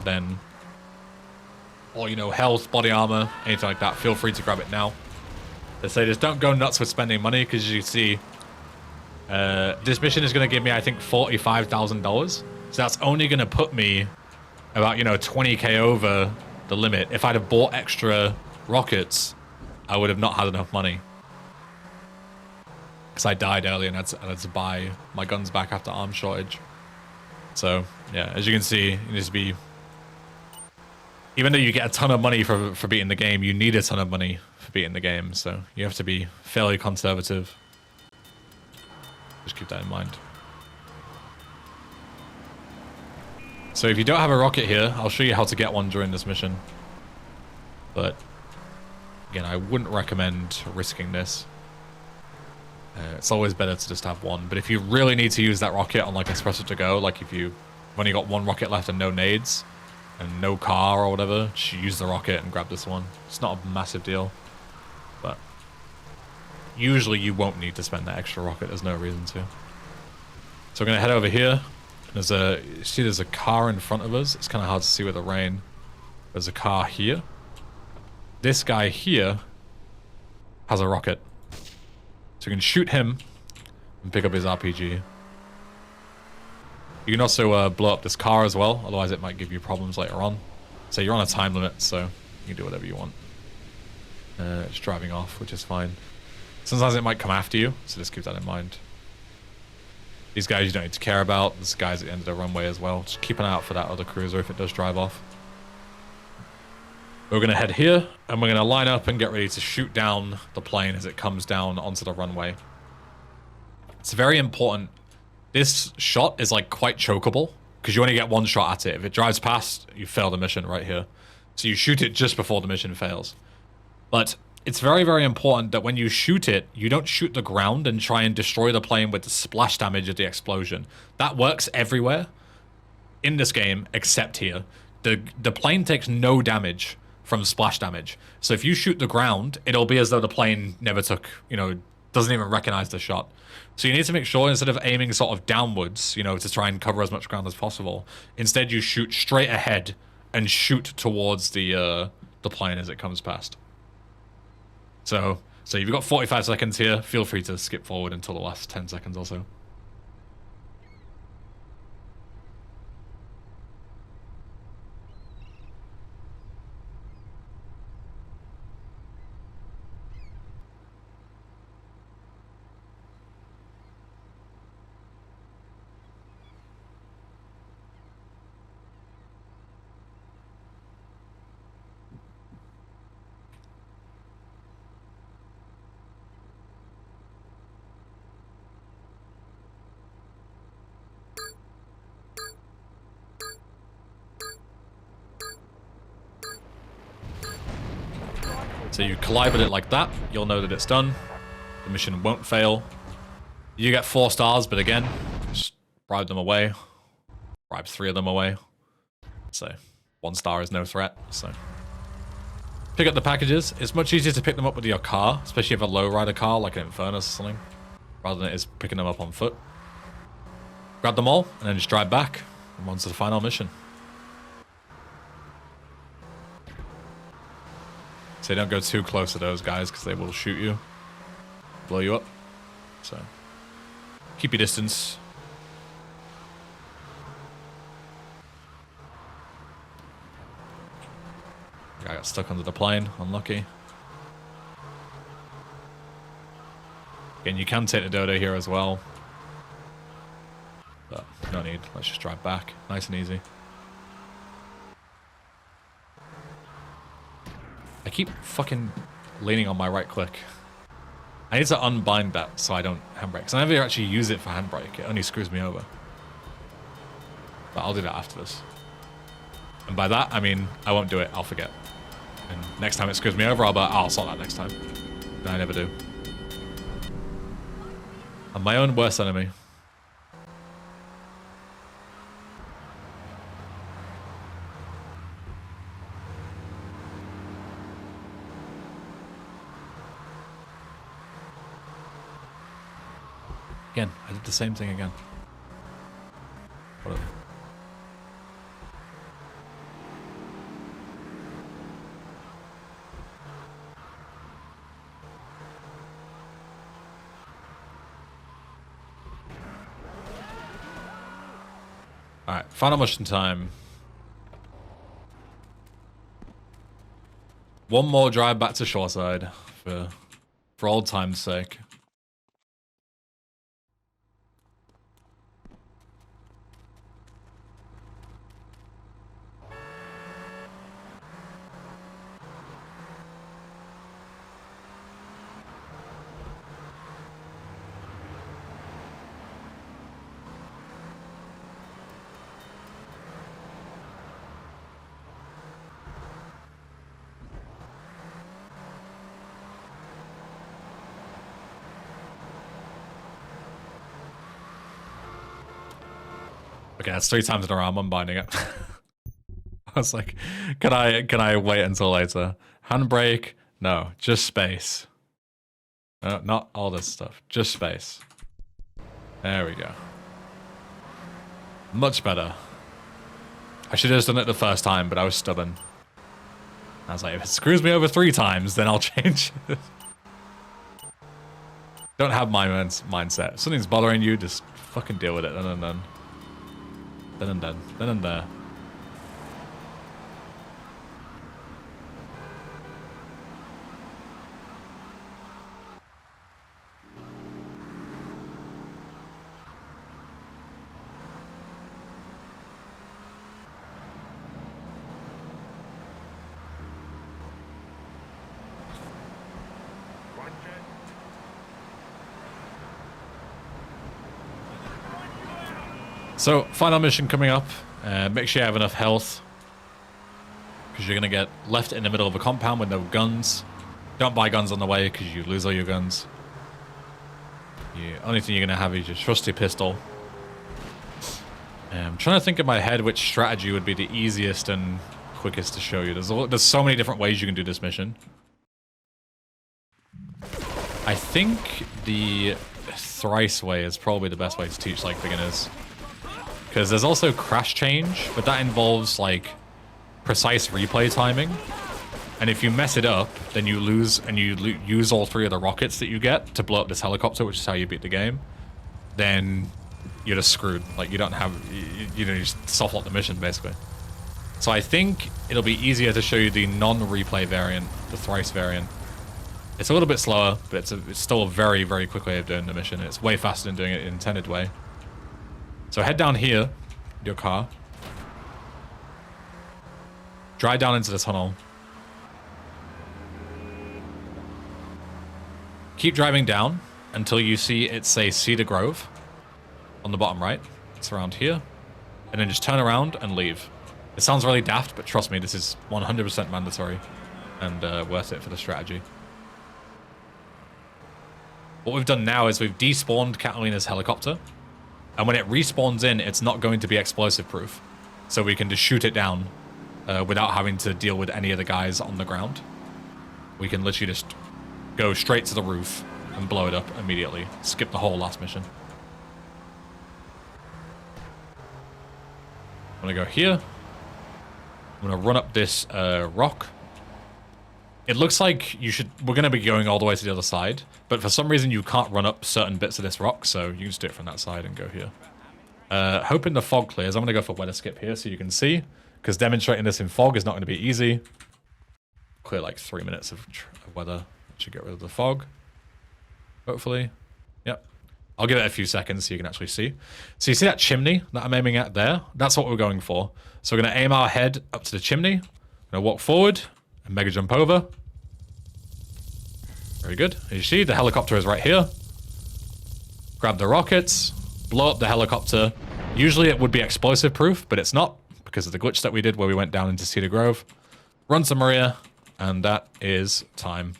then, or health, body armor, anything like that, feel free to grab it now. They say just don't go nuts with spending money, because as you see, this mission is going to give me, I think, $45,000. So that's only going to put me about, 20k over the limit. If I'd have bought extra rockets, I would have not had enough money. Because I died early and I had to buy my guns back after arms shortage. So, yeah, as you can see, you need to be... Even though you get a ton of money for beating the game, you need a ton of money for beating the game. So you have to be fairly conservative. Just keep that in mind. So if you don't have a rocket here, I'll show you how to get one during this mission. But again, I wouldn't recommend risking this. It's always better to just have one. But if you really need to use that rocket on like Espresso to go, like if you've only got one rocket left and no nades and no car or whatever, just use the rocket and grab this one. It's not a massive deal, but usually you won't need to spend that extra rocket. There's no reason to. So we're going to head over here. There's a car in front of us. It's kind of hard to see with the rain. There's a car here. This guy here has a rocket. So you can shoot him and pick up his RPG. You can also blow up this car as well, otherwise it might give you problems later on. So you're on a time limit, so you can do whatever you want. It's driving off, which is fine. Sometimes it might come after you, so just keep that in mind. These guys you don't need to care about. There's guys at the end of the runway as well. Just keep an eye out for that other cruiser if it does drive off. We're going to head here, and we're going to line up and get ready to shoot down the plane as it comes down onto the runway. It's very important. This shot is like quite chokeable, because you only get one shot at it. If it drives past, you fail the mission right here. So you shoot it just before the mission fails. But it's very, very important that when you shoot it, you don't shoot the ground and try and destroy the plane with the splash damage of the explosion. That works everywhere in this game except here. The plane takes no damage from splash damage. So if you shoot the ground, it'll be as though the plane never took, you know, doesn't even recognize the shot. So you need to make sure instead of aiming sort of downwards, you know, to try and cover as much ground as possible, instead you shoot straight ahead and shoot towards the plane as it comes past. So you've got 45 seconds here. Feel free to skip forward until the last 10 seconds or so. So you collide with it like that, you'll know that it's done. The mission won't fail. You get 4 stars, but again, just bribe them away. Bribe 3 of them away. So 1 star is no threat. So pick up the packages. It's much easier to pick them up with your car, especially if you have a lowrider car like an Infernus or something, rather than it is picking them up on foot. Grab them all, and then just drive back, and on to the final mission. So don't go too close to those guys because they will shoot you, blow you up. So keep your distance. I got stuck under the plane, unlucky. Again, you can take the dodo here as well, but no need. Let's just drive back, nice and easy. I keep fucking leaning on my right click. I need to unbind that so I don't handbrake. Because I never actually use it for handbrake. It only screws me over. But I'll do that after this. And by that, I mean, I won't do it. I'll forget. And next time it screws me over, I'll sort that next time. And I never do. I'm my own worst enemy. Again, I did the same thing again. Whatever. Alright, final mission time. One more drive back to shoreside for old time's sake. Okay, that's 3 times in a row. I'm unbinding it. I was like, can I wait until later? Handbrake? No, just space. No, not all this stuff. Just space. There we go. Much better. I should have just done it the first time, but I was stubborn. I was like, if it screws me over 3 times, then I'll change it. Don't have my mindset. If something's bothering you, just fucking deal with it. Then and then. Then and then. Then and there. So, final mission coming up. Make sure you have enough health, because you're going to get left in the middle of a compound with no guns. Don't buy guns on the way, because you lose all your guns. The only thing you're going to have is your trusty pistol. I'm trying to think in my head which strategy would be the easiest and quickest to show you. There's so many different ways you can do this mission. I think the thrice way is probably the best way to teach like beginners. Because there's also crash change, but that involves like precise replay timing. And if you mess it up, then you lose, and you use all 3 of the rockets that you get to blow up this helicopter, which is how you beat the game. Then you're just screwed. Like, you don't have, you just soft-lock the mission, basically. So I think it'll be easier to show you the non-replay variant, the thrice variant. It's a little bit slower, but it's still a very, very quick way of doing the mission. It's way faster than doing it in the intended way. So head down here, your car. Drive down into the tunnel. Keep driving down until you see it say Cedar Grove on the bottom right. It's around here. And then just turn around and leave. It sounds really daft, but trust me, this is 100% mandatory and worth it for the strategy. What we've done now is we've despawned Catalina's helicopter. And when it respawns in, it's not going to be explosive proof. So we can just shoot it down without having to deal with any of the guys on the ground. We can literally just go straight to the roof and blow it up immediately. Skip the whole last mission. I'm gonna go here. I'm gonna run up this rock. It looks like we're gonna be going all the way to the other side, but for some reason you can't run up certain bits of this rock, so you can just do it from that side and go here. Hoping the fog clears. I'm gonna go for weather skip here so you can see, because demonstrating this in fog is not gonna be easy. Clear like 3 minutes of weather. Should get rid of the fog. Hopefully. Yep. I'll give it a few seconds so you can actually see. So you see that chimney that I'm aiming at there? That's what we're going for. So we're going to aim our head up to the chimney. I'm going to walk forward and mega jump over. Very good. As you see, the helicopter is right here. Grab the rockets. Blow up the helicopter. Usually it would be explosive proof, but it's not because of the glitch that we did where we went down into Cedar Grove. Run to Maria. And that is time.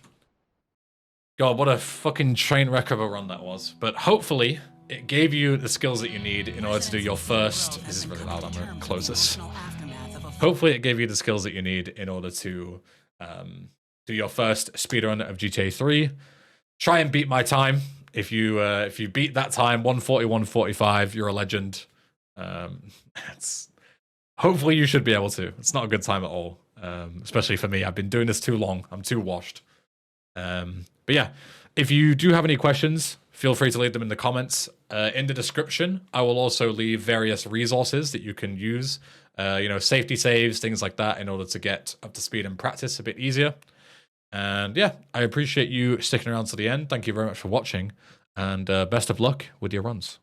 God, what a fucking train wreck of a run that was. But hopefully, it gave you the skills that you need in order to do your first... This is really loud, I'm going to close this. Hopefully, it gave you the skills that you need in order to do your first speedrun of GTA 3. Try and beat my time. If you beat that time, 140, 145, you're a legend. Hopefully, you should be able to. It's not a good time at all. Especially for me. I've been doing this too long. I'm too washed. But yeah, if you do have any questions, feel free to leave them in the comments. In the description, I will also leave various resources that you can use. Safety saves, things like that, in order to get up to speed and practice a bit easier. And yeah, I appreciate you sticking around to the end. Thank you very much for watching, and best of luck with your runs.